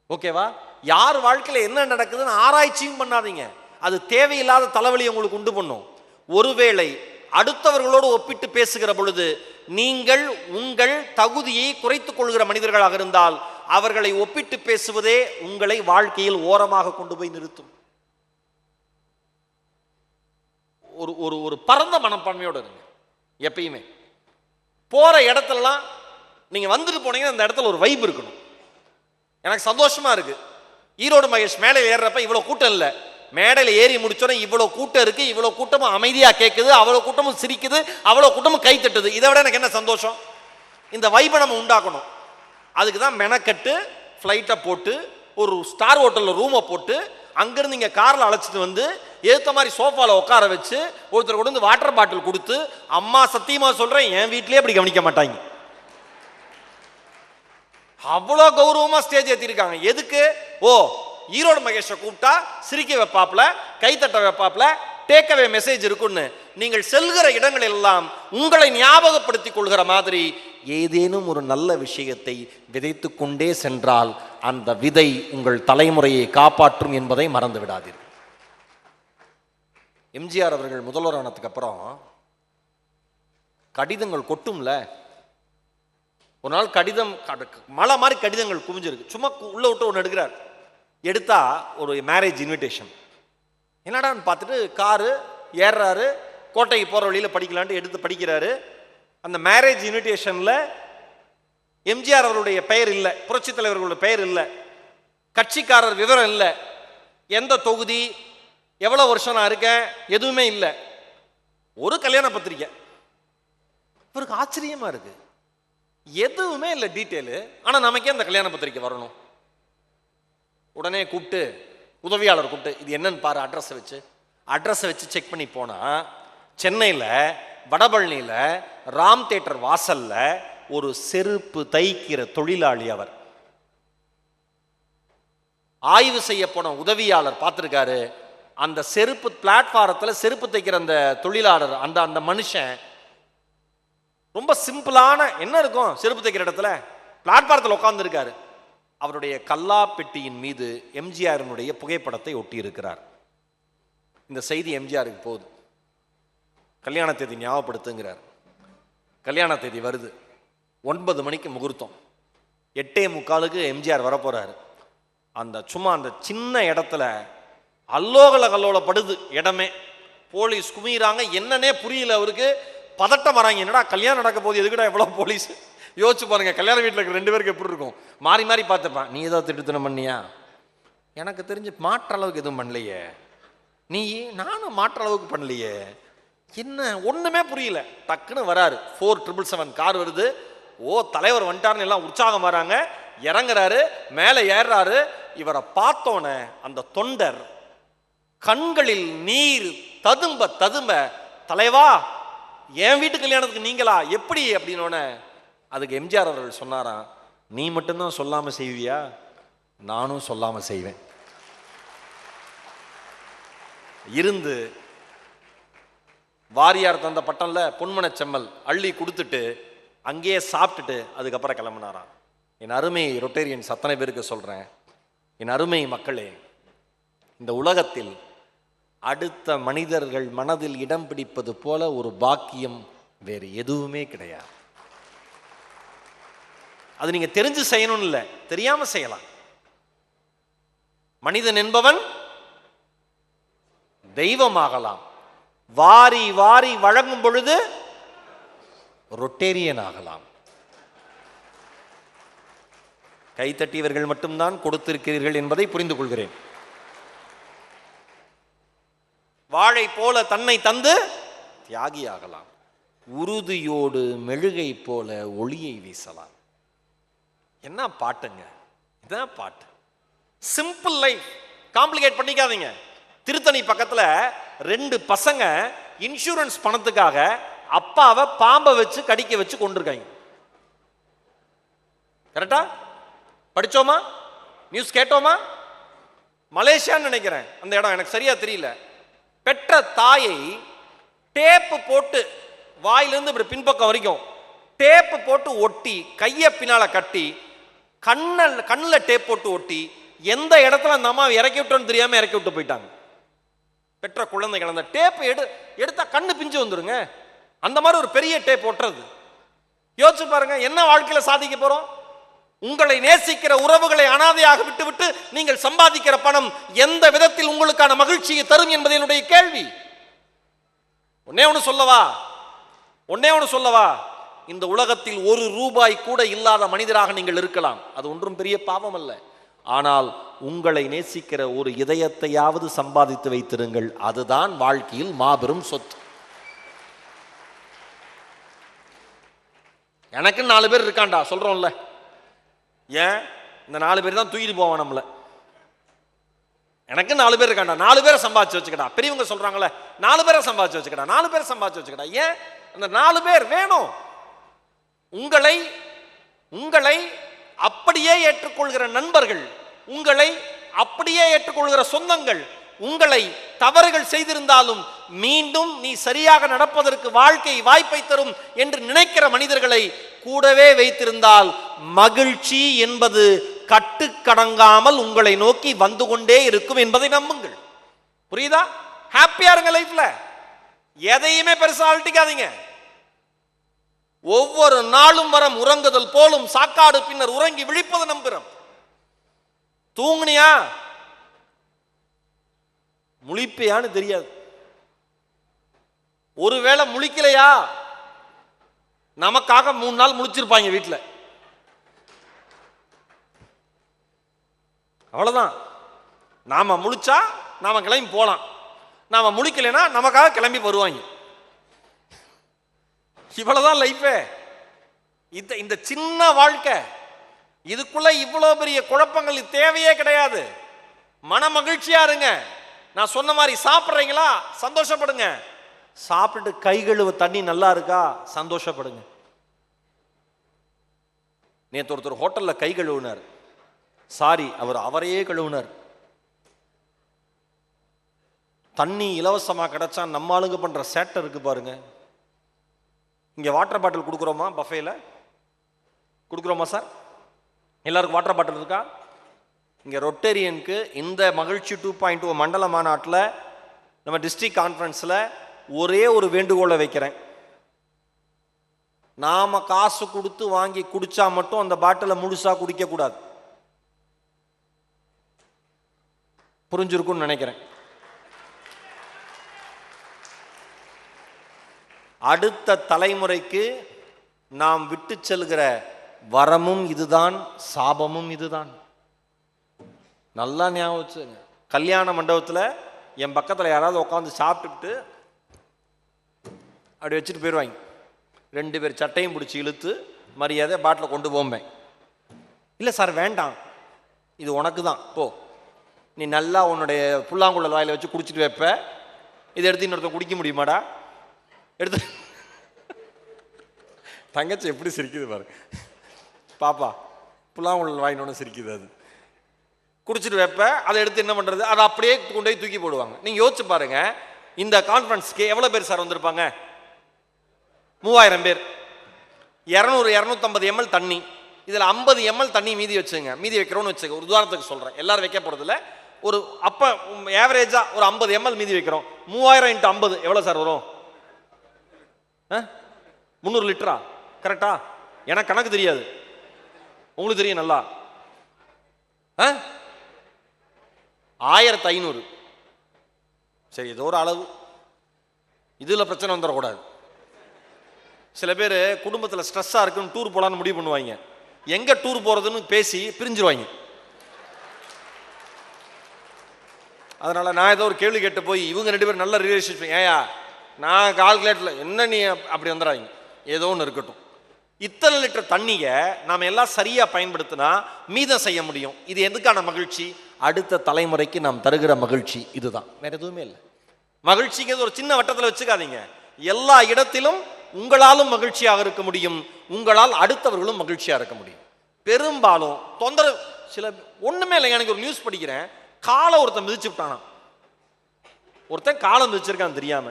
ஓகேவா? யார் வாழ்க்கையில் என்ன நடக்குதுன்னு ஆராய்ச்சியும் பண்ணாதீங்க. அது தேவையில்லாத தலைவலி உங்களுக்கு உண்டு பண்ணும். ஒருவேளை அடுத்தவர்களோடு ஒப்பிட்டு பேசுகிற பொழுது நீங்கள் உங்கள் தகுதியை குறைத்துக் கொள்கிற மனிதர்களாக இருந்தால் அவர்களை ஒப்பிட்டு பேசுவதே உங்களை வாழ்க்கையில் ஓரமாக கொண்டு போய் நிறுத்தும். ஒரு பரந்த மனப்பான்மையோடு இருங்க. எப்பயுமே போற இடத்துலலாம் நீங்க வந்துட்டு போனீங்கன்னா அந்த இடத்துல ஒரு வைப் இருக்கணும். எனக்கு சந்தோஷமா இருக்கு, ஈரோடு மகேஷ் மேடையில் ஏறுறப்ப இவ்வளவு கூட்டம் இல்லை, மேடையில் ஏறி முடிச்சோட இவ்வளவு கூட்டம் இருக்கு, இவ்வளவு கூட்டமும் அமைதியா கேட்குது, அவ்வளவு கூட்டமும் சிரிக்குது, அவ்வளவு கூட்டமும் கை தட்டுது. இதை விட எனக்கு என்ன சந்தோஷம்? இந்த வைப்பை நம்ம உண்டாக்கணும். அதுக்கு தான் மெனக்கட்டு ஃப்ளைட்டை போட்டு ஒரு ஸ்டார் ஹோட்டலில் ரூமை போட்டு அங்கிருந்து இங்கே காரில் அழைச்சிட்டு வந்து ஏற்ற மாதிரி சோஃபாவில் உட்கார வச்சு ஒருத்தர் கொண்டு வந்து வாட்டர் பாட்டில் கொடுத்து, அம்மா சத்தியமா சொல்றேன் என் வீட்லயே அப்படி கவனிக்க மாட்டாங்க. அவ்வளோ கௌரவமா ஸ்டேஜ் ஏற்றிருக்காங்க. எதுக்கு? ஓ, ஈரோடு மகேஷை கூப்பிட்டா சிரிக்க வைப்பாப்ல, கைத்தட்ட வைப்பாப்ல, டேக்அவே மெசேஜ் இருக்குன்னு. நீங்கள் செல்கிற இடங்கள் எல்லாம் உங்களை ஞாபகப்படுத்திக் கொள்கிற மாதிரி ஏதேனும் ஒரு நல்ல விஷயத்தை விதைத்து கொண்டே சென்றால் அந்த விதை உங்கள் தலைமுறையை காப்பாற்றும் என்பதை மறந்து விடாதீர்கள். எம்ஜிஆர் அவர்கள் முதல்வர் ஆனதுக்கு அப்புறம் கடிதங்கள் கொட்டும்ல. ஒரு நாள் கடிதம் மழை மாதிரி கடிதங்கள் குவிஞ்சிருக்கு. சும்மா உள்ள விட்டு ஒன்று எடுக்கிறார். எடுத்தா ஒரு மேரேஜ் இன்விடேஷன். என்னடான்னு பார்த்துட்டு காரு ஏறுறாரு, கோட்டைக்கு போகிற வழியில் படிக்கலான்ட்டு எடுத்து படிக்கிறாரு. அந்த மேரேஜ் இன்விடேஷனில் எம்ஜிஆர் அவருடைய பெயர் இல்லை, புரட்சி தலைவர்களுடைய பெயர் இல்லை, கட்சிக்காரர் விவரம் இல்லை, எந்த தொகுதி, எவ்வளோ வருஷம் நான் இருக்கேன், எதுவுமே இல்லை. ஒரு கல்யாண பத்திரிக்கை. இவருக்கு ஆச்சரியமா இருக்கு, எதுவுமே இல்லை டீட்டெயிலு. ஆனால் நமக்கே அந்த கல்யாண பத்திரிக்கை வரணும். உடனே கூப்பிட்டு உதவியாளர் கூப்பிட்டு இது என்னன்னு பாரு, அட்ரஸை வச்சு செக் பண்ணி போனா சென்னையில் வடபழனியில் ராம் தியேட்டர் வாசல்ல ஒரு செருப்பு தைக்கிற தொழிலாளி. அவர் ஆய்வு செய்ய போன உதவியாளர் பார்த்திருக்காரு. அந்த செருப்பு பிளாட்பாரத்தில் செருப்பு தைக்கிற அந்த தொழிலாளர், அந்த மனுஷன் ரொம்ப சிம்பிளான என்ன இருக்கும் செருப்பு தைக்கிற இடத்துல பிளாட்பாரத்தில் உட்கார்ந்து இருக்காரு. அவருடைய கல்லா பெட்டியின் மீது எம்ஜிஆரினுடைய புகைப்படத்தை ஒட்டி இருக்கிறார். இந்த செய்தி எம்ஜிஆருக்கு போகுது. கல்யாண தேதி ஞாபகப்படுத்துங்கிறார். கல்யாண தேதி வருது. 9 மணிக்கு முகூர்த்தம். 8:45 எம்ஜிஆர் வரப்போறாரு. அந்த சின்ன இடத்துல அல்லோகலப்படுது இடமே. போலீஸ் குமிறாங்க, என்னன்னே புரியல அவருக்கு. பதட்டம் வராங்க, என்னடா கல்யாணம் நடக்க போது, எதுக்குடா எவ்வளவு போலீஸ்? யோசிச்சு பாருங்க, கல்யாண வீட்டில் இருக்கிற 2 பேருக்கு எப்படி இருக்கும். மாறி மாறி பார்த்துப்பான். நீ ஏதோ திட்டுத்தனம் பண்ணியா? எனக்கு தெரிஞ்சு மாற்ற அளவுக்கு எதுவும் பண்ணலையே. நானும் மாற்ற அளவுக்கு பண்ணலையே. என்ன ஒண்ணுமே புரியல. டக்குன்னு வராரு. 4777 கார் வருது. ஓ, தலைவர் வந்துட்டாருன்னு எல்லாம் உற்சாகம் வராங்க. இறங்குறாரு, மேலே ஏறாரு. இவரை பார்த்தோன்னே அந்த தொண்டர் கண்களில் நீர் ததும்ப தலைவா என் வீட்டு கல்யாணத்துக்கு நீங்களா, எப்படி அப்படின்னோடனே அதுக்கு எம்ஜிஆர் அவர்கள் சொன்னாராம், நீ மட்டும்தான் சொல்லாம செய்வியா, நானும் சொல்லாம செய்வேன். இருந்து வாரியார் தந்த பட்டம்ல பொன்மன செம்மல் அள்ளி கொடுத்துட்டு அங்கேயே சாப்பிட்டுட்டு அதுக்கப்புறம் கிளம்பினாராம். என் அருமை ரொட்டேரியன்ஸ் அத்தனை பேருக்கு சொல்றேன், என் அருமை மக்களே, இந்த உலகத்தில் அடுத்த மனிதர்கள் மனதில் இடம் பிடிப்பது போல ஒரு பாக்கியம் வேறு எதுவுமே கிடையாது. அது நீங்க தெரிஞ்சு செய்யணும்னு இல்லை, தெரியாம செய்யலாம். மனிதன் என்பவன் தெய்வமாகலாம். வாரி வாரி வழங்கும் பொழுது ரொட்டேரியன் ஆகலாம். கைத்தட்டியவர்கள் மட்டும்தான் கொடுத்திருக்கிறீர்கள் என்பதை புரிந்து கொள்கிறேன். வாழை போல தன்னை தந்து தியாகியாகலாம். உறுதியோடு மெழுகை போல ஒளியை வீசலாம். என்ன பாட்டுங்க, இதான் பாட்டு. சிம்பிள் லைஃப், காம்ப்ளிகேட் பண்ணிக்காதீங்க. திருத்தணி பக்கத்துல 2 பசங்க இன்சூரன்ஸ் பணத்துக்காக அப்பாவை பாம்பை வச்சு கடிக்க வச்சு கொண்டிருக்காங்க. கரெக்டா படிச்சோமா, நியூஸ் கேட்டோமா? மலேசியான்னு நினைக்கிறேன் அந்த இடம், எனக்கு சரியா தெரியல. பெற்ற தாயை டேப்பு போட்டு வாயிலிருந்து இப்படி பின்பக்கம் வரைக்கும் டேப்பு போட்டு ஒட்டி, கையை பின்னால கட்டி, கண்ணில் டேப் போட்டு ஒட்டி, எந்த இடத்துல அந்த அம்மா இறக்கி விட்டோன்னு தெரியாம இறக்கி விட்டு போயிட்டாங்க. பெற்ற குழந்தைகள் அந்த டேப் எடுத்தா கண்ணு பிஞ்சு வந்துருங்க. அந்த மாதிரி ஒரு பெரிய டேப் ஒட்டுறது. யோசிச்சு பாருங்க, என்ன வாழ்க்கையில சாதிக்க போறோம்? உங்களை நேசிக்கிற உறவுகளை அனாதையாக விட்டுவிட்டு நீங்கள் சம்பாதிக்கிற பணம் எந்த விதத்தில் உங்களுக்கான மகிழ்ச்சியை தரும் என்பது என்னுடைய கேள்வி. ஒன்னே ஒன்று சொல்லவா, இந்த உலகத்தில் ₹1 கூட இல்லாத மனிதராக நீங்கள் இருக்கலாம். அது ஒன்றும் பெரிய பாவம் அல்ல. ஆனால் உங்களை நேசிக்கிற ஒரு இதயத்தையாவது சம்பாதித்து வைத்திருங்கள். அதுதான் வாழ்க்கையில் மாபெரும் சொத்து. எனக்கு 4 பேர் இருக்காண்டா சொல்றோம்ல, ஏன் இந்த 4 பேர் தான் தூக்கிட்டு போவான் நம்மள. எனக்கு 4 பேர் இருக்காண்டா, 4 பேரை சம்பாதிச்சு வச்சுக்கடா. பெரியவங்க சொல்றாங்கல்ல, 4 பேரை சம்பாதிச்சு வச்சுக்கடா, 4 பேரை சம்பாதிச்சு வச்சுக்கடா. ஏன் அந்த 4 பேர் வேணும்? உங்களை அப்படியே ஏற்றுக்கொள்கிற நண்பர்கள், உங்களை அப்படியே ஏற்றுக்கொள்கிற சொந்தங்கள், உங்களை தவறுகள் செய்திருந்தாலும் மீண்டும் நீ சரியாக நடப்பதற்கு வாழ்க்கை வாய்ப்பை தரும் என்று நினைக்கிற மனிதர்களை கூடவே வைத்திருந்தால் மகிழ்ச்சி என்பது கட்டுக்கடங்காமல் உங்களை நோக்கி வந்து கொண்டே இருக்கும் என்பதை நம்புங்கள். புரியுதா? ஹாப்பியா இருங்க லைஃப்ல. எதையுமே பெருசா அழட்டிக்காதீங்க. ஒவ்வொரு நாளும் வரம் உறங்குதல் போலும் சாக்காடு பின்னர் உறங்கி விழிப்பது நம்புறோம். தூங்குனியா முழிப்பையான்னு தெரியாது. ஒருவேளை முழிக்கலையா, நமக்காக 3 நாள் முழிச்சிருப்பாங்க வீட்டுல. அவ்வளவுதான். நாம முழிச்சா நாம கிளம்பி போலாம், நாம முழிக்கலைன்னா நமக்காக கிளம்பி வருவாங்க. இவ்வளவுதான் லைஃபே. இந்த சின்ன வாழ்க்கை, இதுக்குள்ள இவ்வளவு பெரிய குழப்பங்கள் தேவையே கிடையாது. மன மகிழ்ச்சியா இருங்க. நான் சொன்ன மாதிரி சாப்பிட்றீங்களா, சந்தோஷப்படுங்க. சாப்பிட்டு கை கழுவ தண்ணி நல்லா இருக்கா, சந்தோஷப்படுங்க. நேற்று ஒருத்தர் ஹோட்டல்ல கை கழுவுனார். சாரி, அவரையே கழுவுனார். தண்ணி இலவசமா கிடைச்சா நம்ம ஆளுங்க பண்ற சேட்டை இருக்கு பாருங்க. இங்க வாட்டர் பாட்டில் கொடுக்குறோமா? பஃபேல கொடுக்குறோமா சார்? எல்லாருக்கும் வாட்டர் பாட்டில் இருக்கா? இங்க ரொட்டேரியனுக்கு இந்த மகிழ்ச்சி 2.0 மண்டல மாநாட்டில் நம்ம டிஸ்ட்ரிக்ட் கான்ஃபரன்ஸில் ஒரே ஒரு வேண்டுகோளை வைக்கிறேன். நாம காசு கொடுத்து வாங்கி குடிச்சா மட்டும் அந்த பாட்டிலை முழுசா குடிக்க கூடாது. புரிஞ்சிருக்கும்னு நினைக்கிறேன். அடுத்த தலைமுறைக்கு நாம் விட்டு செல்கிற வரமும் இதுதான், சாபமும் இதுதான். நல்லா ஞாபகம் வச்சுங்க. கல்யாண மண்டபத்தில் என் பக்கத்தில் யாராவது உட்காந்து சாப்பிட்டுட்டு அப்படி வச்சுட்டு போயிடுவாங்க. 2 பேர் சட்டையும் பிடிச்சி இழுத்து மரியாதை பாட்டில் கொண்டு போம்பேன். இல்லை சார் வேண்டாம், இது உனக்கு தான், போ, நீ நல்லா உன்னுடைய புல்லாங்குழல் வாயில வச்சு குடிச்சிட்டு வைப்ப, இதை எடுத்து இன்னொருத்த குடிக்க முடியுமாடா? எடுத்து தங்கச்சி எப்படி சிரிக்குது பாரு, பாப்பா புல்லாங்குழல் வாங்கினோன்னு சிரிக்குது. அது குடிச்சிட்டு வைப்ப, அதை எடுத்து என்ன பண்றது, அதை அப்படியே கொண்டு போய் தூக்கி போடுவாங்க. நீங்க யோசிச்சு பாருங்க, இந்த கான்ஃபரன்ஸ்க்கு எவ்வளவு பேர் சார் வந்திருப்பாங்க? 3000 பேர். 200-250 ml தண்ணி, இதுல 50 ml தண்ணி மீதி வச்சுங்க. மீதி வைக்கிறோன்னு வச்சுக்க, ஒரு உதாரணத்துக்கு சொல்றேன், எல்லாரும் வைக்க போறது இல்ல. ஒரு அப்ப ஏவரேஜா ஒரு 50 ml மீதி வைக்கிறோம். 3000 × 50 எவ்வளவு சார் வரும்? 300 லிட்டரா? கரெக்டா? எனக்கு கணக்கு தெரியாது. உங்களுக்கு தெரியும் நல்லா. 1500. சரி, ஏதோ ஒரு அளவு, இதுல பிரச்சனை வந்துடக்கூடாது. சில பேர் குடும்பத்தில் ஸ்ட்ரெஸ்ஸாக இருக்குன்னு டூர் போகலான்னு முடிவு பண்ணுவாங்க. எங்கே டூர் போகிறதுன்னு பேசி பிரிஞ்சிருவாங்க. அதனால் நான் ஏதோ ஒரு கேள்வி கேட்டு போய் இவங்க 2 பேரும் நல்ல ரிலேஷன்ஷிப், ஏயா நான் கால்குலேட்டரில் என்ன நீ அப்படி வந்துடுறாங்க. ஏதோ ஒன்று இருக்கட்டும். இத்தனை லிட்டர் தண்ணியை நாம் எல்லாம் சரியாக பயன்படுத்தினா மீதம் செய்ய முடியும். இது எதுக்கான மகிழ்ச்சி? அடுத்த தலைமுறைக்கு நாம் தருகிற மகிழ்ச்சி. இதுதான், வேற எதுவுமே இல்லை. மகிழ்ச்சிங்கிறது ஒரு சின்ன வட்டத்தில் வச்சுக்காதீங்க. எல்லா இடத்திலும் உங்களாலும் மகிழ்ச்சியாக இருக்க முடியும், உங்களால் அடுத்தவர்களும் மகிழ்ச்சியாக இருக்க முடியும். பெரும்பாலும் தொந்தரவு சில ஒன்றுமே இல்லை. எனக்கு ஒரு நியூஸ் படிக்கிறேன், காலை ஒருத்தன் மிதிச்சு விட்டானா. ஒருத்தன் காலை மிதிச்சிருக்கான் தெரியாம,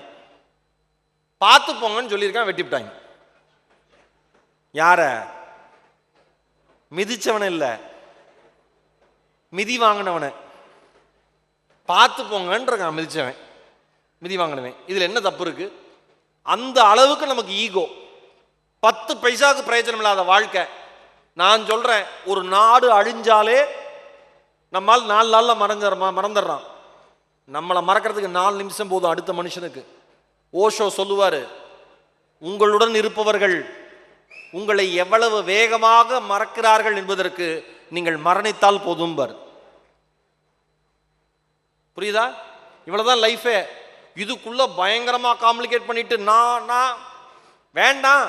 பார்த்து போங்கன்னு சொல்லியிருக்கான், வெட்டி விட்டாங்க. யார? மிதிச்சவன இல்ல, மிதி வாங்கினவன. பார்த்து போங்கன்றான் மிதிச்சவன், மிதி வாங்கினவன். இதுல என்ன தப்பு இருக்கு? அந்த அளவுக்கு நமக்கு ஈகோ. 10 பைசாவுக்கு பிரயோஜனம் இல்லாத வாழ்க்கை. நான் சொல்றேன், ஒரு நாடு அழிஞ்சாலே நம்மால் 4 நாள்ல மறந்துடுறான். நம்மளை மறக்கிறதுக்கு 4 நிமிஷம் போதும் அடுத்த மனுஷனுக்கு. ஓஷோ சொல்லுவாரு, உங்களுடன் இருப்பவர்கள் உங்களை எவ்வளவு வேகமாக மறக்கிறார்கள் என்பதற்கு நீங்கள் மரணித்தால் போதும் பார். புரியுதா? இவ்வளவுதான் லைஃபே. இதுக்குள்ள பயங்கரமா காம்ப்ளிகேட் பண்ணிட்டு நான் வேண்டாம்.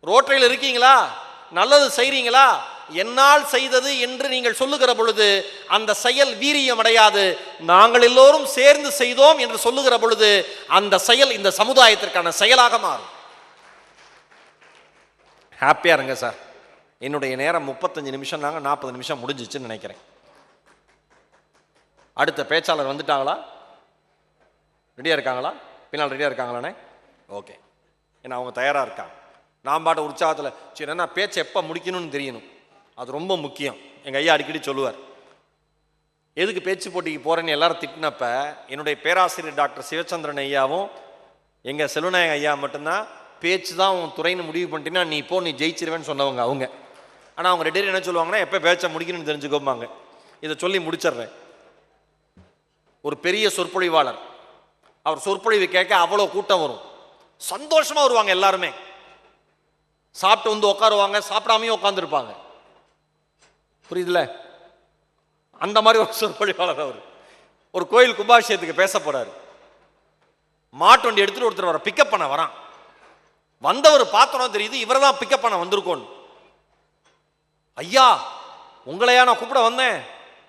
ரோட்டையில் இருக்கீங்களா, நல்லது செய்றீங்களா, என்னால் செய்தது என்று நீங்கள் சொல்லுகிற பொழுது அந்த செயல் வீரியம் அடையாது. நாங்கள் எல்லோரும் சேர்ந்து செய்தோம் என்று சொல்லுகிற பொழுது அந்த செயல் இந்த சமுதாயத்திற்கான செயலாக மாறும். ஹாப்பியா இருங்க சார். என்னுடைய நேரம் 35 நிமிஷம் தாங்க, 40 நிமிஷம் முடிஞ்சிச்சுன்னு நினைக்கிறேன். அடுத்த பேச்சாளர் வந்துட்டாங்களா? ரெடியா இருக்காங்களா? பின்னால் ரெடியா இருக்காங்களானே? ஓகே. ஏன்னா அவங்க தயாரா இருக்காங்க. நான் பாட்ட உற்சாகத்தில் சரி, என்ன பேச்சை எப்போ முடிக்கணும்னு தெரியணும், அது ரொம்ப முக்கியம். எங்கள் ஐயா அடிக்கடி சொல்லுவார், எதுக்கு பேச்சு போட்டிக்கு போகிறேன்னு எல்லாரும் திட்டினப்ப என்னுடைய பேராசிரியர் டாக்டர் சிவச்சந்திரன் ஐயாவும் எங்கள் செல்வநாயக ஐயா மட்டும்தான் பேச்சு தான் உன் துறைன்னு முடிவு பண்ணிட்டீங்கன்னா நீ இப்போ நீ ஜெயிச்சிருவேன்னு சொன்னவங்க அவங்க. ஆனால் அவங்க 2 பேரும் என்ன சொல்லுவாங்கன்னா, எப்போ பேச்சை முடிக்கணும்னு தெரிஞ்சுக்கோப்பாங்க. இதை சொல்லி முடிச்சிடுறேன். ஒரு பெரிய சொற்பொழிவாளர், அவர் சொற்பொழிவு கேட்க அவ்வளோ கூட்டம் வரும், சந்தோஷமா வருவாங்க எல்லாருமே. சாப்பிட்டு வந்து உட்காருவாங்க, சாப்பிடாமையும் உட்காந்துருப்பாங்க. புரியுதுல? அந்த மாதிரி ஒரு சொற்பொழிவாளர் அவர். ஒரு கோயில் கும்பாபிஷேகத்துக்கு பேச போறாரு. மாட்டு வண்டி எடுத்துட்டு ஒருத்தர் வர பிக்கப் பண்ண வரான். வந்தவர் பார்த்தோம் தெரியுது இவரை தான் பிக்கப் பண்ண வந்திருக்கோம். ஐயா உங்களையா நான் கூப்பிட வந்தேன்,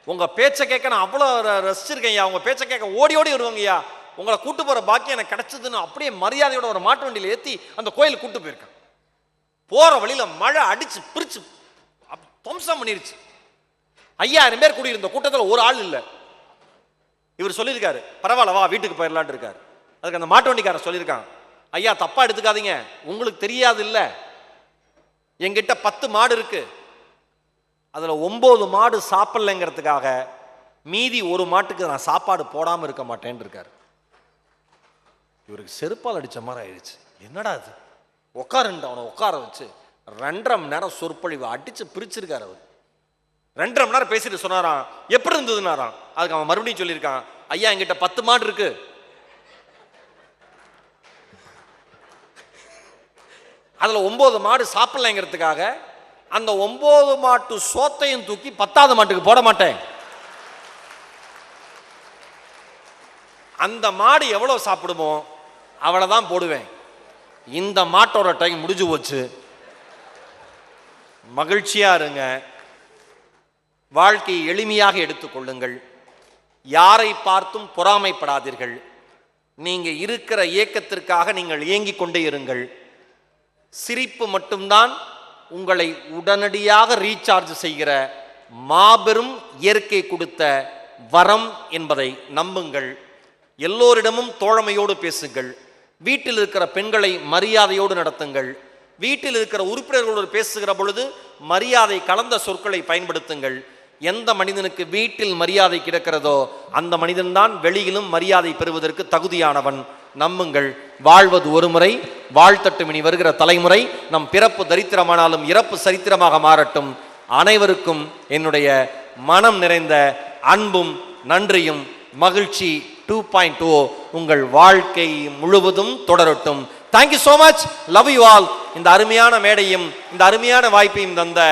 உங்க பேச்சை கேட்க நான் அவ்வளோ ரசிச்சிருக்கேன் ஐயா, உங்க பேச்சை கேட்க ஓடி ஓடி வருவாங்க ஐயா, உங்களை கூட்டு போற பாக்கியம் எனக்கு கிடைச்சதுன்னு அப்படியே மரியாதையோட ஒரு மாட்டு வண்டியில் ஏற்றி அந்த கோயிலுக்கு கூட்டு போயிருக்கேன். போற வழியில மழை அடிச்சு பிரிச்சு துவம்சம் பண்ணிருச்சு. 5000 பேர் கூடியிருந்த கூட்டத்தில் ஒரு ஆள் இல்லை. இவர் சொல்லியிருக்காரு, பரவாயில்ல வா வீட்டுக்கு போயிடலான் இருக்காரு. அதுக்கு அந்த மாட்டு வண்டிக்காரர் சொல்லியிருக்காங்க, ஐயா தப்பா எடுத்துக்காதீங்க, உங்களுக்கு தெரியாது இல்ல, என்கிட்ட 10 மாடு இருக்கு, அதுல 9 மாடு சாப்பிடலைங்கிறதுக்காக மீதி ஒரு மாட்டுக்கு நான் சாப்பாடு போடாம இருக்க மாட்டேன்னு இருக்காரு. இவருக்கு செருப்பால் அடிச்ச மாதிரி ஆயிடுச்சு. என்னடா அது, உட்காருன்ட்டு அவனை உட்கார வச்சு 2.5 மணி நேரம் சொற்பொழிவு அடிச்சு பிரிச்சிருக்காரு. அவர் 2.5 மணி நேரம் பேசிட்டு சொன்னாராம், எப்படி இருந்ததுன்னாராம். அதுக்கு அவன் மறுபடியும் சொல்லியிருக்கான், ஐயா என்கிட்ட 10 மாடு இருக்கு, அதுல 9 மாடு சாப்பிடலைங்கிறதுக்காக அந்த 9 மாட்டு சோத்தையும் தூக்கி 10வது மாட்டுக்கு போட மாட்டேன். அந்த மாடு எவ்வளவு சாப்பிடுமோ அவ்வளவுதான் போடுவேன். இந்த மாட்டோட டைம் முடிஞ்சு போச்சு. மகிழ்ச்சியா இருங்க, வாழ்க்கையை எளிமையாக எடுத்துக்கொள்ளுங்கள், யாரை பார்த்தும் பொறாமைப்படாதீர்கள். நீங்க இருக்கிற இயக்கத்திற்காக நீங்கள் இயங்கிக் கொண்டே இருங்கள். சிரிப்பு மட்டும்தான் உங்களை உடனடியாக ரீசார்ஜ் செய்கிற மாபெரும் இயற்கை கொடுத்த வரம் என்பதை நம்புங்கள். எல்லோரிடமும் தோழமையோடு பேசுங்கள். வீட்டில் இருக்கிற பெண்களை மரியாதையோடு நடத்துங்கள். வீட்டில் இருக்கிற உறுப்பினர்களோடு பேசுகிற பொழுது மரியாதை கலந்த சொற்களை பயன்படுத்துங்கள். எந்த மனிதனுக்கு வீட்டில் மரியாதை கிடக்கிறதோ அந்த மனிதன்தான் வெளியிலும் மரியாதை பெறுவதற்கு தகுதியானவன். நம்புங்கள், வாழ்வது ஒரு முறை, வாழ்த்தட்டும் இனி வருகிற தலைமுறை. நம் பிறப்பு தரித்திரமானாலும் இறப்பு சரித்திரமாக மாறட்டும். அனைவருக்கும் என்னுடைய மனம் நிறைந்த அன்பும் நன்றியும். மகிழ்ச்சி 2.0 உங்கள் வாழ்க்கை முழுவதும் தொடரட்டும். Thank you so much. Love you all. இந்த அருமையான மேடையும் இந்த அருமையான வாய்ப்பையும் தந்த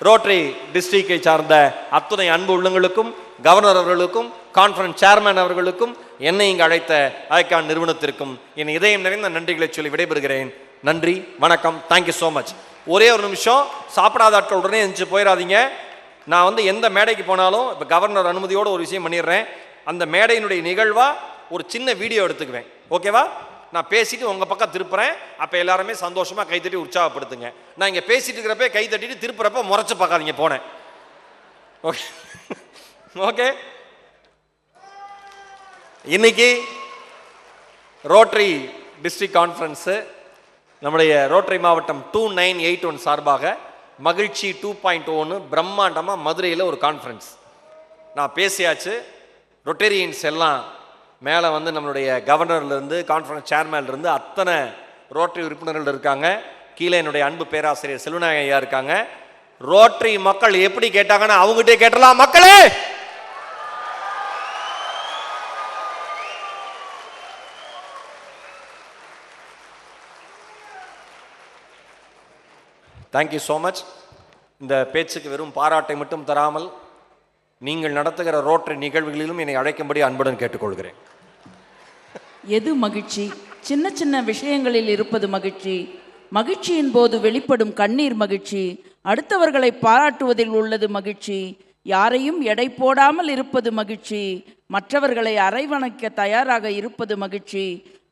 ரோட்டரி டிஸ்ட்ரிக்டை சார்ந்த அத்துணை அன்பு உள்ளங்களுக்கும், கவர்னர் அவர்களுக்கும், கான்ஃபரன்ஸ் சேர்மன் அவர்களுக்கும், என்னை இங்கு அழைத்த ஐகான் நிறுவனத்திற்கும் என் இதயம் நிறைந்த நன்றிகளை சொல்லி விடைபெறுகிறேன். நன்றி, வணக்கம். Thank you so much. ஒரே ஒரு நிமிஷம், சாப்பிடாத ஆட்கள் உடனே எந்திரிச்சு போயிடாதீங்க. நான் எந்த மேடைக்கு போனாலும் இப்போ கவர்னர் அனுமதியோடு ஒரு விஷயம் பண்ணிடுறேன். அந்த மேடையினுடைய நிகழ்வா ஒரு சின்ன வீடியோ எடுத்துக்குவேன். ஓகேவா? நான் பேசிட்டு உங்கள் பக்கம் திருப்புறேன். அப்போ எல்லாருமே சந்தோஷமாக கைத்தட்டி உற்சாகப்படுத்துங்க. நான் இங்கே பேசிட்டு இருக்கிறப்ப கை தட்டிட்டு திருப்புறப்ப முறைச்சு பார்க்காதீங்க. போனேன். Okay okay. இன்னைக்கு ரோட்டரி டிஸ்ட்ரிக்ட் கான்ஃபரன்ஸு நம்முடைய ரோட்டரி மாவட்டம் 2981 சார்பாக மகிழ்ச்சி 2.0 பிரம்மாண்டமாக மதுரையில் ஒரு கான்ஃபரன்ஸ். நான் பேசியாச்சு. ரொட்டேரியன்ஸ் எல்லாம் மேலே நம்மளுடைய கவர்னர்லேருந்து, கான்ஃபரன்ஸ் சேர்மன்லேருந்து அத்தனை ரோட்டரி உறுப்பினர்கள் இருக்காங்க. கீழே என்னுடைய அன்பு பேராசிரியர் செல்வநாயகம் ஐயா இருக்காங்க. ரோட்டரி மக்கள் எப்படி கேட்டாங்கன்னா அவங்ககிட்டே கேட்டலாம். மக்களே, தேங்க்யூ ஸோ மச். இந்த பேச்சுக்கு வெறும் பாராட்டை மட்டும் தராமல் நீங்கள் நடத்துகிற ரோட்டரி நிகழ்வுகளிலும் என்னை அழைக்கும்படி அன்புடன் கேட்டுக்கொள்கிறேன். எது மகிழ்ச்சி? சின்ன சின்ன விஷயங்களில் இருப்பது மகிழ்ச்சி. மகிழ்ச்சியின் போது வெளிப்படும் கண்ணீர் மகிழ்ச்சி. அடுத்தவர்களை பாராட்டுவதில் உள்ளது மகிழ்ச்சி. யாரையும் எடை போடாமல் இருப்பது மகிழ்ச்சி. மற்றவர்களை அரவணைக்க தயாராக இருப்பது மகிழ்ச்சி.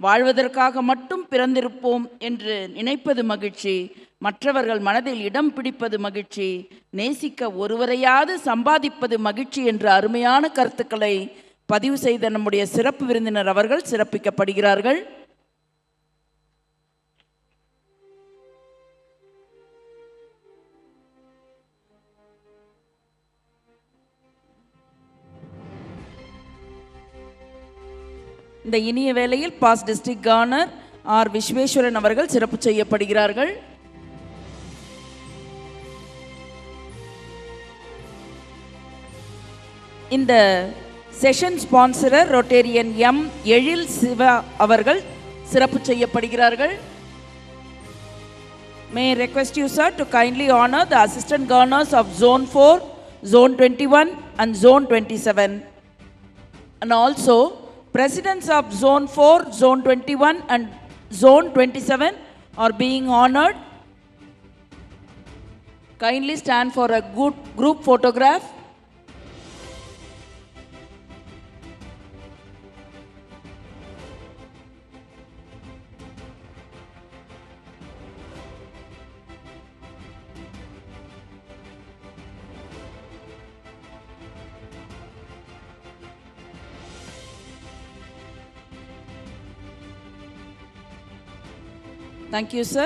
வாழ்வதற்காக மட்டும் பிறந்திருப்போம் என்று நினைப்பது மகிழ்ச்சி. மற்றவர்கள் மனதில் இடம் பிடிப்பது மகிழ்ச்சி. நேசிக்க ஒருவரையாவது சம்பாதிப்பது மகிழ்ச்சி என்ற அருமையான கருத்துக்களை பதிவு செய்த நம்முடைய சிறப்பு விருந்தினர் அவர்கள் சிறப்பிக்கப்படுகிறார்கள். இந்த இனிய வேளையில் past district governor R Visweswaran அவர்கள் சிறப்பு செய்யப்படுகிறார்கள். இந்த session sponsorer rotarian M Ezhil Siva அவர்கள் சிறப்பு செய்யப்படுகிறார்கள். May I request you, sir, to kindly honor the assistant governors of Zone 4, Zone 21 and Zone 27. And also, presidents of Zone 4, Zone 21 and Zone 27 are being honored. Kindly stand for a good group photograph. Thank you, sir.